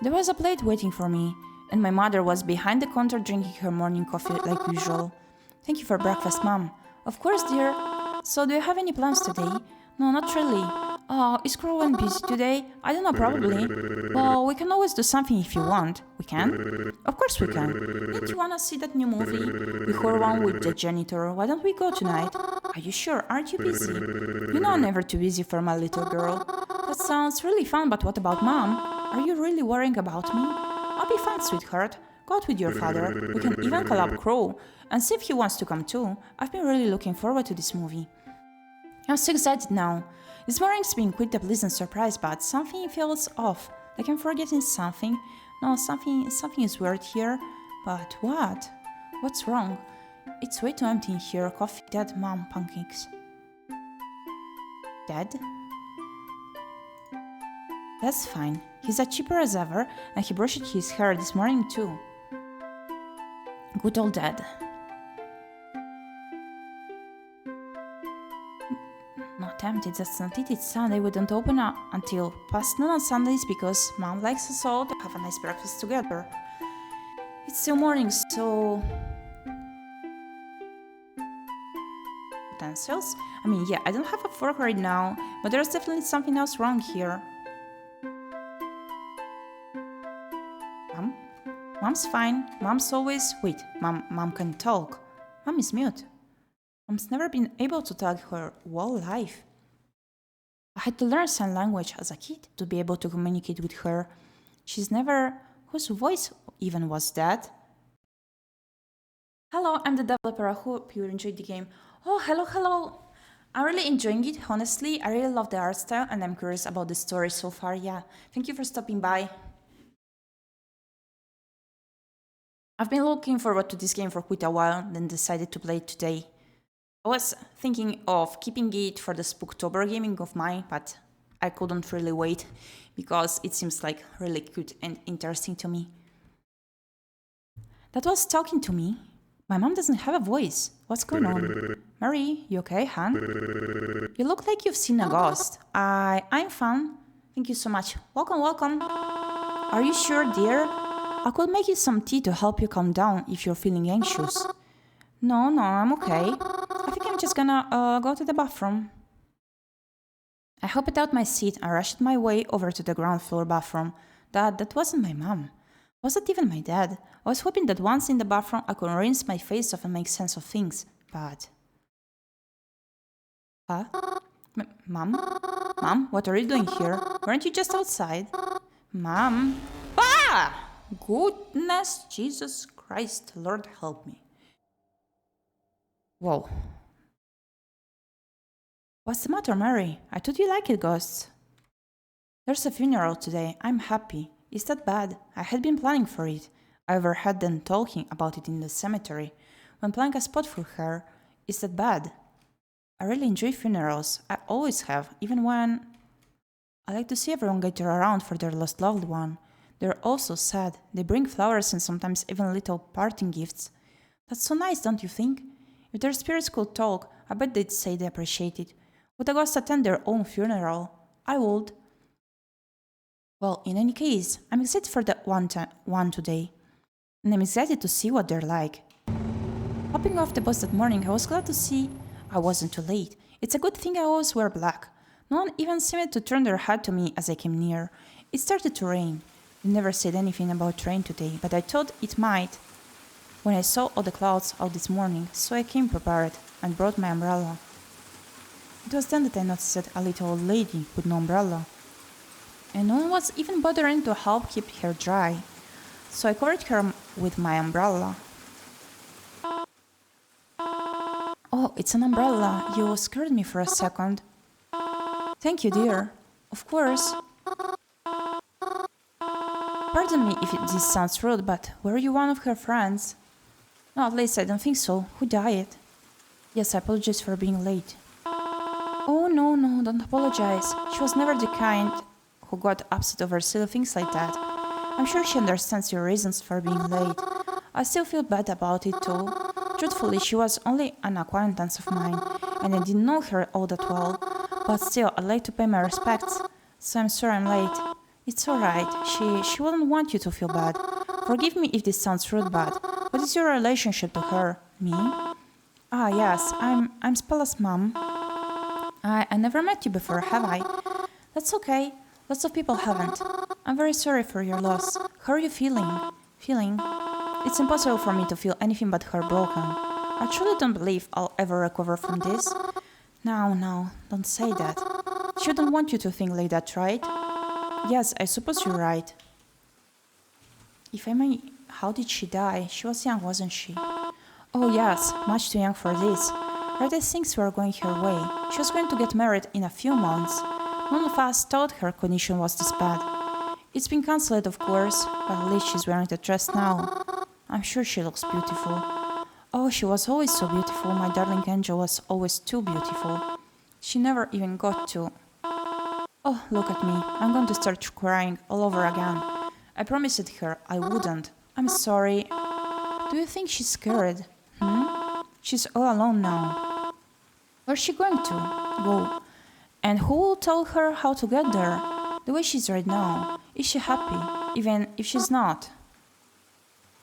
There was a plate waiting for me, and my mother was behind the counter drinking her morning coffee like usual. Thank you for breakfast, Mom. Of course, dear. So, do you have any plans today? No, not really. Oh, is Crowan busy today? I don't know, probably. Well, we can always do something if you want. We can? Of course we can. Don't you wanna see that new movie? The horror one with the janitor. Why don't we go tonight? Are you sure? Aren't you busy? You know I'm never too busy for my little girl. That sounds really fun, but what about Mom? Are you really worrying about me? I'll be fine, sweetheart. Go out with your father. We can even call up Crow and see if he wants to come too. I've been really looking forward to this movie. I'm so excited now. This morning's been quite a pleasant surprise, but something feels off. Like I'm forgetting something. No, something is weird here. But what? What's wrong? It's way too empty in here. Coffee, Dad, Mom, pancakes. Dad? That's fine. He's as chipper as ever, and he brushed his hair this morning too. Good old Dad. Not tempted, that's not it. It's Sunday. We don't open up until past noon on Sundays because Mom likes us all to have a nice breakfast together. It's still morning, so... Utensils? I mean, yeah, I don't have a fork right now, but there's definitely something else wrong here. Mom? Mom's fine. Mom's always... Wait, Mom can talk. Mom is mute. Mom's never been able to talk her whole life. I had to learn sign language as a kid to be able to communicate with her. She's never... Whose voice even was that? Hello, I'm the developer. I hope you enjoyed the game. Oh, hello. I'm really enjoying it, honestly. I really love the art style and I'm curious about the story so far, yeah. Thank you for stopping by. I've been looking forward to this game for quite a while, then decided to play it today. I was thinking of keeping it for the Spooktober gaming of mine, but I couldn't really wait because it seems like really cute and interesting to me. That was talking to me. My mom doesn't have a voice. What's going on? Mary, you okay, hon? You look like you've seen a ghost. I'm fine. Thank you so much. Welcome. Are you sure, dear? I could make you some tea to help you calm down if you're feeling anxious. No, I'm okay. I think I'm just gonna go to the bathroom. I hopped out my seat and rushed my way over to the ground floor bathroom. That wasn't my mom. Wasn't even my dad. I was hoping that once in the bathroom I could rinse my face off and make sense of things, but... Huh? Mom, what are you doing here? Weren't you just outside? Mom? Ah! Goodness, Jesus Christ, Lord help me. Whoa. What's the matter, Mary? I thought you liked ghosts. There's a funeral today. I'm happy. Is that bad? I had been planning for it. I overheard them talking about it in the cemetery. When planning a spot for her. Is that bad? I really enjoy funerals. I always have, even when... I like to see everyone gather around for their lost loved one. They're also sad. They bring flowers and sometimes even little parting gifts. That's so nice, don't you think? If their spirits could talk, I bet they'd say they appreciate it. Would a ghost attend their own funeral? I would. Well, in any case, I'm excited for that one today. And I'm excited to see what they're like. Hopping off the bus that morning, I was glad to see I wasn't too late. It's a good thing I always wear black. No one even seemed to turn their head to me as I came near. It started to rain. They never said anything about rain today, but I thought it might when I saw all the clouds out this morning, so I came prepared and brought my umbrella. It was then that I noticed a little old lady with no umbrella. And no one was even bothering to help keep her dry, so I covered her with my umbrella. Oh, it's an umbrella. You scared me for a second. Thank you, dear. Of course. Pardon me if this sounds rude, but were you one of her friends? No, at least I don't think so. Who died? Yes, I apologize for being late. Oh, no, don't apologize. She was never the kind who got upset over silly things like that. I'm sure she understands your reasons for being late. I still feel bad about it too. Truthfully, she was only an acquaintance of mine, and I didn't know her all that well. But still, I'd like to pay my respects, so I'm sorry I'm late. It's alright, she wouldn't want you to feel bad. Forgive me if this sounds rude, but what is your relationship to her? Me? Ah, yes, I'm Spella's mom. I never met you before, have I? That's okay. Lots of people haven't. I'm very sorry for your loss. How are you feeling? Feeling? It's impossible for me to feel anything but heartbroken. I truly don't believe I'll ever recover from this. No, don't say that. She wouldn't want you to think like that, right? Yes, I suppose you're right. If I may, how did she die? She was young, wasn't she? Oh yes, much too young for this. Right as things were going her way, she was going to get married in a few months. None of us thought her condition was this bad. It's been cancelled, of course, but at least she's wearing the dress now. I'm sure she looks beautiful. Oh, she was always so beautiful. My darling angel was always too beautiful. She never even got to. Oh, look at me. I'm going to start crying all over again. I promised her I wouldn't. I'm sorry. Do you think she's scared? She's all alone now. Where's she going to go? And who will tell her how to get there? The way she's right now. Is she happy? Even if she's not?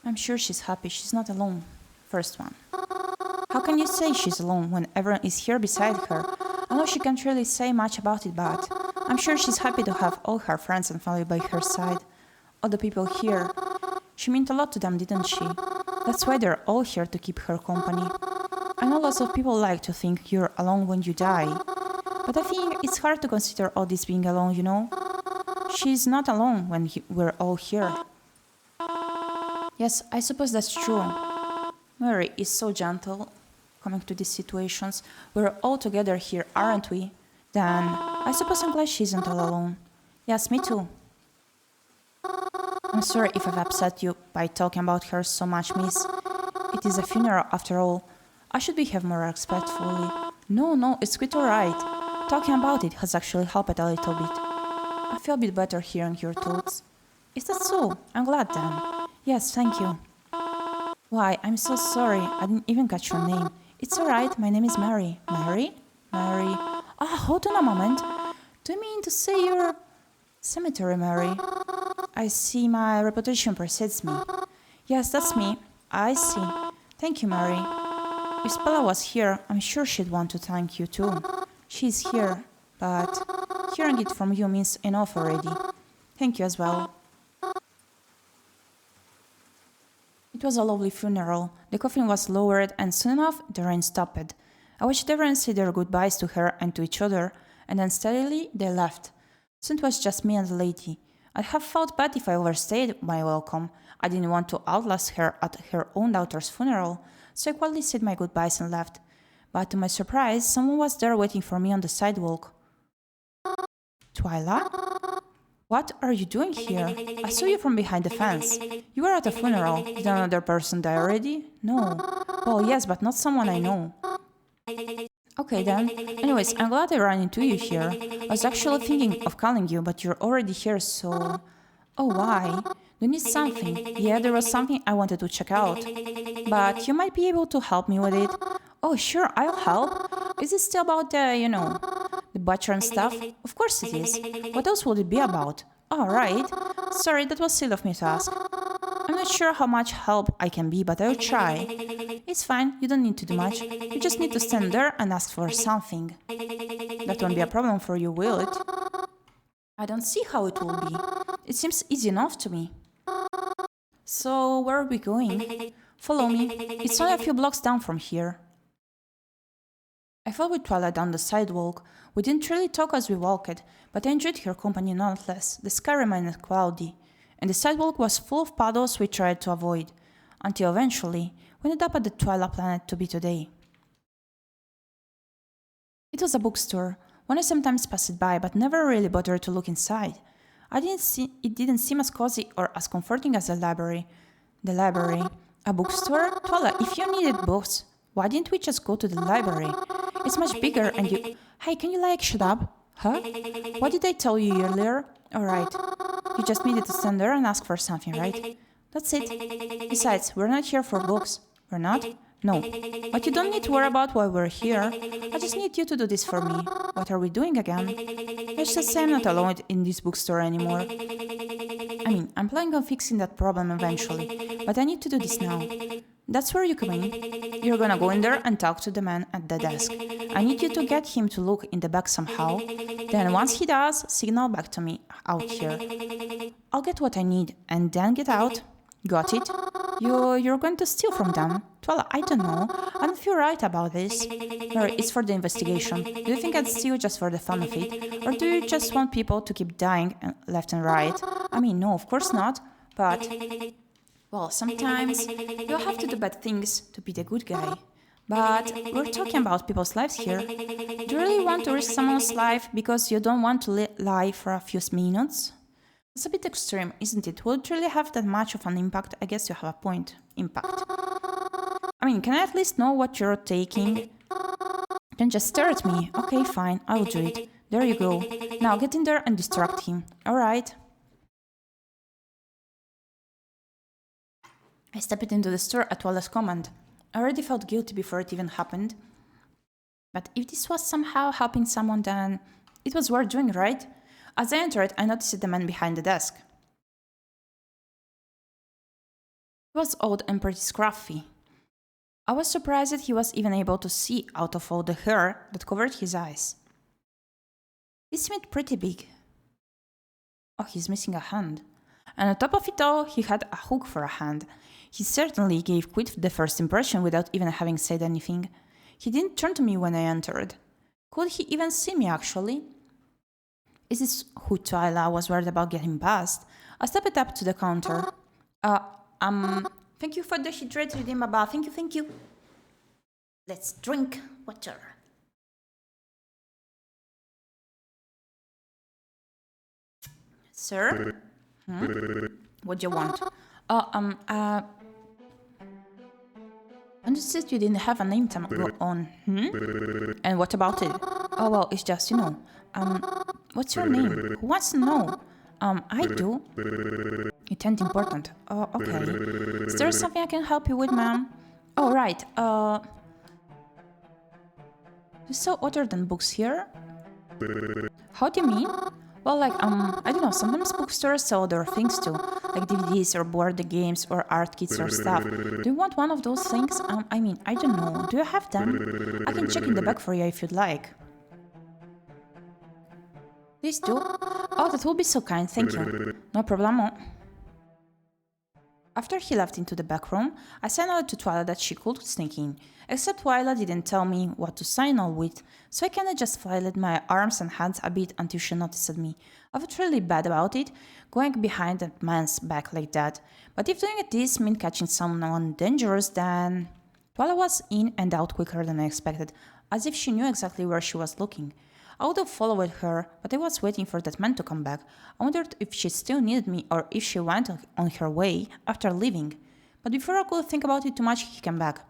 I'm sure she's happy. She's not alone. First one. How can you say she's alone when everyone is here beside her? I know she can't really say much about it, but I'm sure she's happy to have all her friends and family by her side. All the people here. She meant a lot to them, didn't she? That's why they're all here to keep her company. I know lots of people like to think you're alone when you die. But I think it's hard to consider all this being alone, you know? She's not alone when we're all here. Yes, I suppose that's true. Mary is so gentle coming to these situations. We're all together here, aren't we? Then I suppose I'm glad she isn't all alone. Yes, me too. I'm sorry if I've upset you by talking about her so much, miss. It is a funeral after all. I should behave more respectfully. No, it's quite alright. Talking about it has actually helped a little bit. I feel a bit better hearing your thoughts. Is that so? I'm glad then. Yes, thank you. Why, I'm so sorry. I didn't even catch your name. It's alright, my name is Mary. Mary? Mary. Hold on a moment. Do you mean to say you're... Cemetery Mary? I see my reputation precedes me. Yes, that's me. I see. Thank you, Mary. If Spella was here, I'm sure she'd want to thank you too. She's here, but hearing it from you means enough already. Thank you as well. It was a lovely funeral. The coffin was lowered and soon enough the rain stopped. I watched everyone say their goodbyes to her and to each other, and then steadily they left. Soon it was just me and the lady. I'd have felt bad if I overstayed my welcome. I didn't want to outlast her at her own daughter's funeral, so I quietly said my goodbyes and left. But to my surprise, someone was there waiting for me on the sidewalk. Twyla? What are you doing here? I saw you from behind the fence. You were at a funeral. Did another person die already? No. Well, yes, but not someone I know. Okay then. Anyways, I'm glad I ran into you here. I was actually thinking of calling you, but you're already here, so... Oh, why? Do you need something? Yeah, there was something I wanted to check out. But you might be able to help me with it. Oh, sure, I'll help. Is it still about the butcher and stuff? Of course it is. What else would it be about? All right. Sorry, that was silly of me to ask. I'm not sure how much help I can be, but I'll try. It's fine, you don't need to do much. You just need to stand there and ask for something. That won't be a problem for you, will it? I don't see how it will be. It seems easy enough to me. So, where are we going? Follow me. It's only a few blocks down from here. I fell with Twyla down the sidewalk. We didn't really talk as we walked, but I enjoyed her company nonetheless. The sky remained cloudy, and the sidewalk was full of puddles we tried to avoid, until eventually we ended up at the Twyla planet to be today. It was a bookstore, one I sometimes passed by but never really bothered to look inside. It didn't seem as cozy or as comforting as the library. The library? A bookstore? Twyla, if you needed books, why didn't we just go to the library? It's much bigger and you... Hey, can you shut up? Huh? What did I tell you earlier? Alright. You just needed to stand there and ask for something, right? That's it. Besides, we're not here for books. We're not? No. But you don't need to worry about why we're here. I just need you to do this for me. What are we doing again? Let's just say I'm not alone in this bookstore anymore. I mean, I'm planning on fixing that problem eventually, but I need to do this now. That's where you come in. You're gonna go in there and talk to the man at the desk. I need you to get him to look in the back somehow. Then once he does, signal back to me out here. I'll get what I need and then get out. Got it? You're going to steal from them? Well, I don't know. I don't feel right about this. Or it's for the investigation. Do you think I'd steal just for the fun of it? Or do you just want people to keep dying left and right? I mean, no, of course not. But, well, sometimes you have to do bad things to be the good guy. But we're talking about people's lives here. Do you really want to risk someone's life because you don't want to lie for a few minutes? It's a bit extreme, isn't it? Would it really have that much of an impact? I guess you have a point. Impact. I mean, can I at least know what you're taking? Then just stare at me. Okay, fine, I will do it. There you go. Now get in there and distract him. Alright. I stepped into the store at Wallace's command. I already felt guilty before it even happened. But if this was somehow helping someone, then it was worth doing, right? As I entered, I noticed the man behind the desk. He was old and pretty scruffy. I was surprised that he was even able to see out of all the hair that covered his eyes. He seemed pretty big. Oh, he's missing a hand. And on top of it all, he had a hook for a hand. He certainly gave quite the first impression without even having said anything. He didn't turn to me when I entered. Could he even see me, actually? Is this who Twyla was worried about getting past? I stepped up to the counter. Thank you for the hydrated Dimaba. Thank you. Let's drink water. Sir? What do you want? Understood you didn't have a name to go on. And what about it? Oh, well, it's just, what's your name? Who wants to know? I do. It ain't important. Oh, okay. Is there something I can help you with, ma'am? Oh, right. You sell other than books here? How do you mean? Well, like, I don't know, sometimes bookstores sell other things too, like DVDs or board games or art kits or stuff. Do you want one of those things? I mean, I don't know. Do you have them? I can check in the back for you if you'd like. Please do. Oh, that will be so kind, thank you. No problemo. After he left into the back room, I signaled to Twyla that she could sneak in, except Twyla didn't tell me what to signal with, so I kinda just flailed my arms and hands a bit until she noticed me. I felt really bad about it, going behind that man's back like that, but if doing this meant catching someone dangerous, then... Twyla was in and out quicker than I expected, as if she knew exactly where she was looking. I would have followed her, but I was waiting for that man to come back. I wondered if she still needed me or if she went on her way after leaving. But before I could think about it too much, he came back.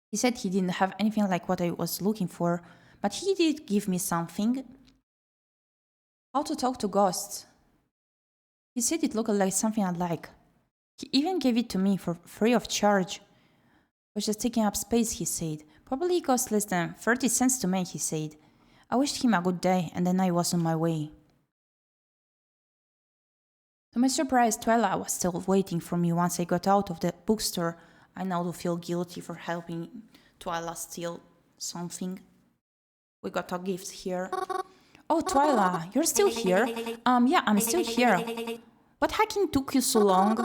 He said he didn't have anything like what I was looking for, but he did give me something. How to talk to ghosts. He said it looked like something I'd like. He even gave it to me for free of charge. It was just taking up space, he said. Probably it cost less than 30 cents to make, he said. I wished him a good day, and then I was on my way. To my surprise, Twyla was still waiting for me once I got out of the bookstore. I now do feel guilty for helping Twyla steal something. We got a gift here. Oh, Twyla, you're still here? Yeah, I'm still here. What hacking took you so long?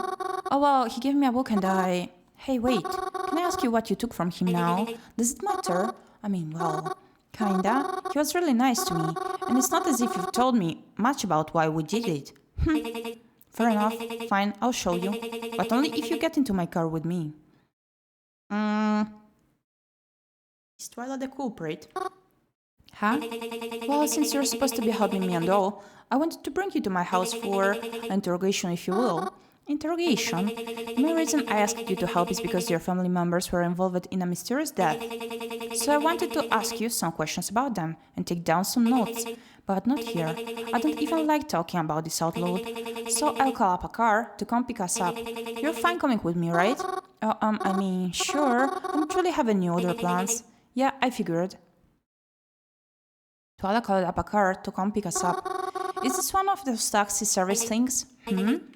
Oh, well, he gave me a book and I... Hey, wait, can I ask you what you took from him now? Does it matter? I mean, well... Kinda. He was really nice to me, and it's not as if you've told me much about why we did it. Fair enough. Fine, I'll show you. But only if you get into my car with me. Is Twyla the culprit? Huh? Well, since you're supposed to be helping me and all, I wanted to bring you to my house for an interrogation, if you will. Interrogation? The main reason I asked you to help is because your family members were involved in a mysterious death. So I wanted to ask you some questions about them and take down some notes, but not here. I don't even like talking about this out loud. So I'll call up a car to come pick us up. You're fine coming with me, right? I mean, sure. I don't really have any other plans. Yeah, I figured. Twyla called up a car to come pick us up. Is this one of those taxi service things?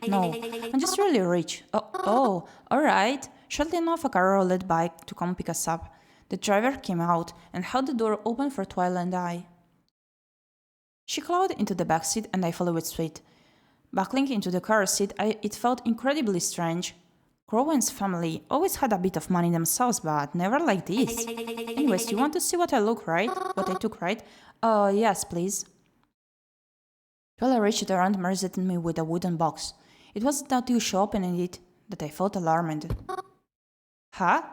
No, I'm just really rich. Oh, alright. Shortly enough, a car rolled by to come pick us up. The driver came out and held the door open for Twyla and I. She climbed into the back seat and I followed with suite. Buckling into the car seat, it felt incredibly strange. Crowen's family always had a bit of money themselves, but never like this. Anyways, you want to see what I took, right? Yes, please. Twyla reached around and merged me with a wooden box. It wasn't until she opened it that I felt alarmed. Huh?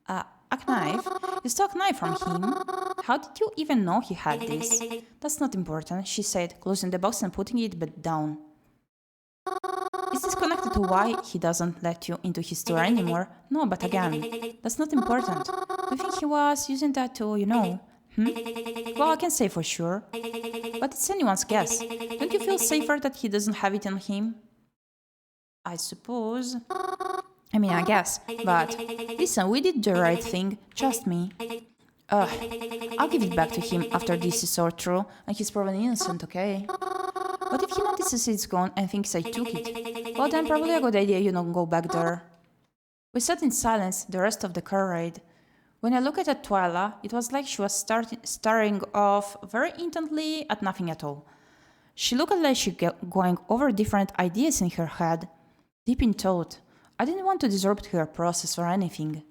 A knife? You stole a knife from him? How did you even know he had this? That's not important, she said, closing the box and putting it back down. Is this connected to why he doesn't let you into his store anymore? No, but again, that's not important. Do you think he was using that to, Well, I can't say for sure. But it's anyone's guess. Don't you feel safer that he doesn't have it on him? I suppose. I guess. But listen, we did the right thing. Trust me. I'll give it back to him after this is all true and he's proven innocent, okay? What if he notices it's gone and thinks I took it? Well, then probably a good idea you don't go back there. We sat in silence the rest of the car ride. When I looked at Twyla, it was like she was staring off very intently at nothing at all. She looked like she was going over different ideas in her head. Deep in thought, I didn't want to disrupt her process or anything.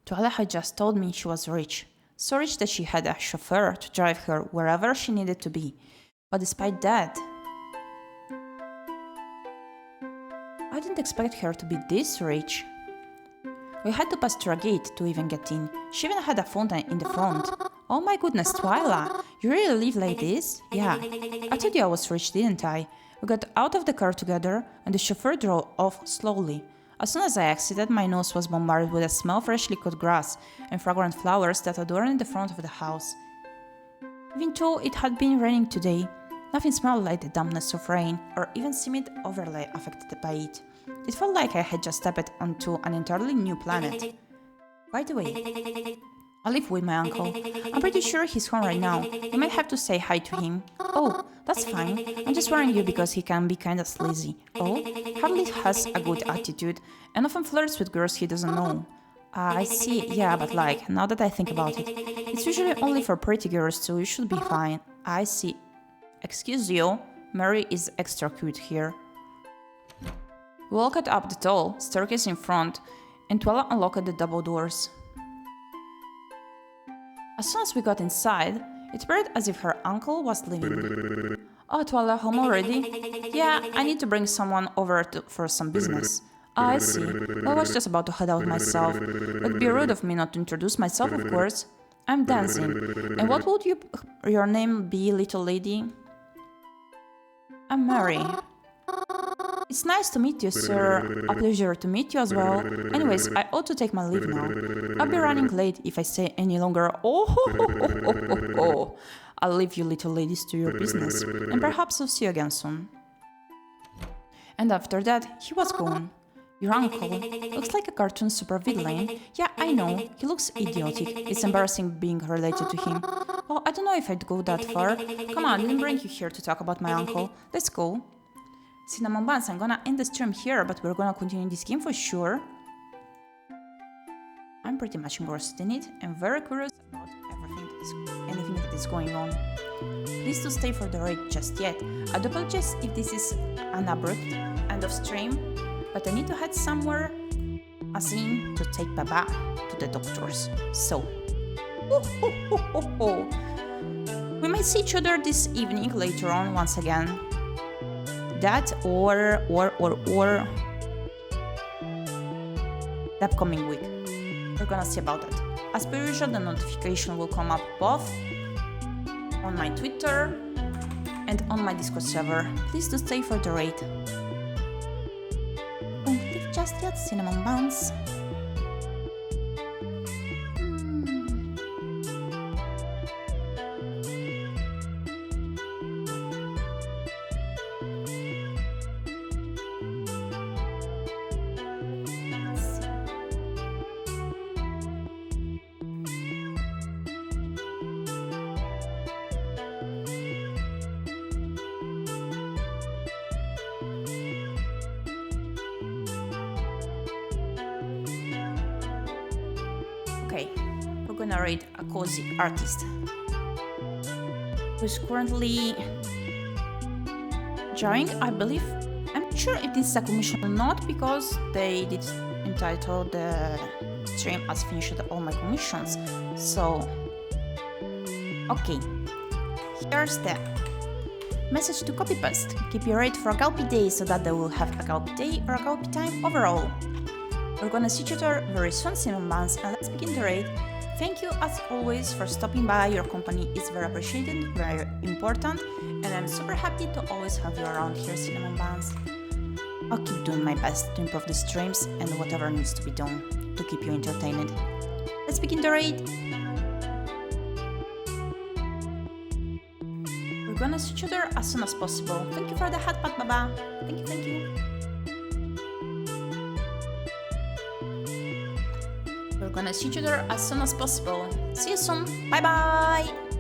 Twyla had just told me she was rich. So rich that she had a chauffeur to drive her wherever she needed to be. But despite that, I didn't expect her to be this rich. We had to pass through a gate to even get in. She even had a fountain in the front. Oh my goodness, Twyla, you really live like this? Yeah, I told you I was rich, didn't I? We got out of the car together and the chauffeur drove off slowly. As soon as I exited, my nose was bombarded with the smell of freshly cut grass and fragrant flowers that adorned the front of the house. Even though it had been raining today, nothing smelled like the dampness of rain or even seemed overly affected by it. It felt like I had just stepped onto an entirely new planet. By the way, I live with my uncle. I'm pretty sure he's home right now. You might have to say hi to him. Oh, that's fine. I'm just worrying you because he can be kinda sleazy. Oh, Harley has a good attitude and often flirts with girls he doesn't know. I see, yeah, but now that I think about it, it's usually only for pretty girls, so you should be fine. I see. Excuse you, Mary is extra cute here. We walked up the tall staircase in front, and Twyla unlocked the double doors. As soon as we got inside, it appeared as if her uncle was leaving. Oh, Twyla, home already? Yeah, I need to bring someone over for some business. I see. I was just about to head out myself. It'd be rude of me not to introduce myself, of course. I'm dancing. And what would your name be, little lady? I'm Mary. It's nice to meet you, sir. A pleasure to meet you as well. Anyways, I ought to take my leave now. I'll be running late if I stay any longer. Oh. I'll leave you little ladies to your business, and perhaps I'll see you again soon. And after that, he was gone. Your uncle looks like a cartoon supervillain. Yeah, I know, he looks idiotic. It's embarrassing being related to him. Well, I don't know if I'd go that far. Come on, I didn't bring you here to talk about my uncle. Let's go. Cinnamon Buns, I'm gonna end the stream here, but we're gonna continue this game for sure. I'm pretty much engrossed in it and very curious about anything that is going on. Please do stay for the raid just yet. I do apologize if this is an abrupt end of stream, but I need to head somewhere, as in to take Baba to the doctors. So, we may see each other this evening later on once again. That or the upcoming week. We're gonna see about that. As per usual, the notification will come up both on my Twitter and on my Discord server. Please do stay for the raid. Don't leave just yet, Cinnamon Buns. Okay, we're gonna raid a cozy artist who's currently drawing, I believe. I'm not sure if this is a commission or not because they did entitle the stream as finished all my commissions. So, okay, here's the message to copy paste. Keep your rate for a Gyepi day so that they will have a Gyepi day or a Gyepi time overall. We're gonna see each other very soon, cinnamon buns, and let's begin the raid. Thank you as always for stopping by. Your company is very appreciated, very important, and I'm super happy to always have you around here, cinnamon buns. I'll keep doing my best to improve the streams and whatever needs to be done to keep you entertained. Let's begin the raid. We're gonna see each other as soon as possible. Thank you for the hat pat, Baba. Thank you, thank you. We're gonna see each other as soon as possible. See you soon. Bye bye.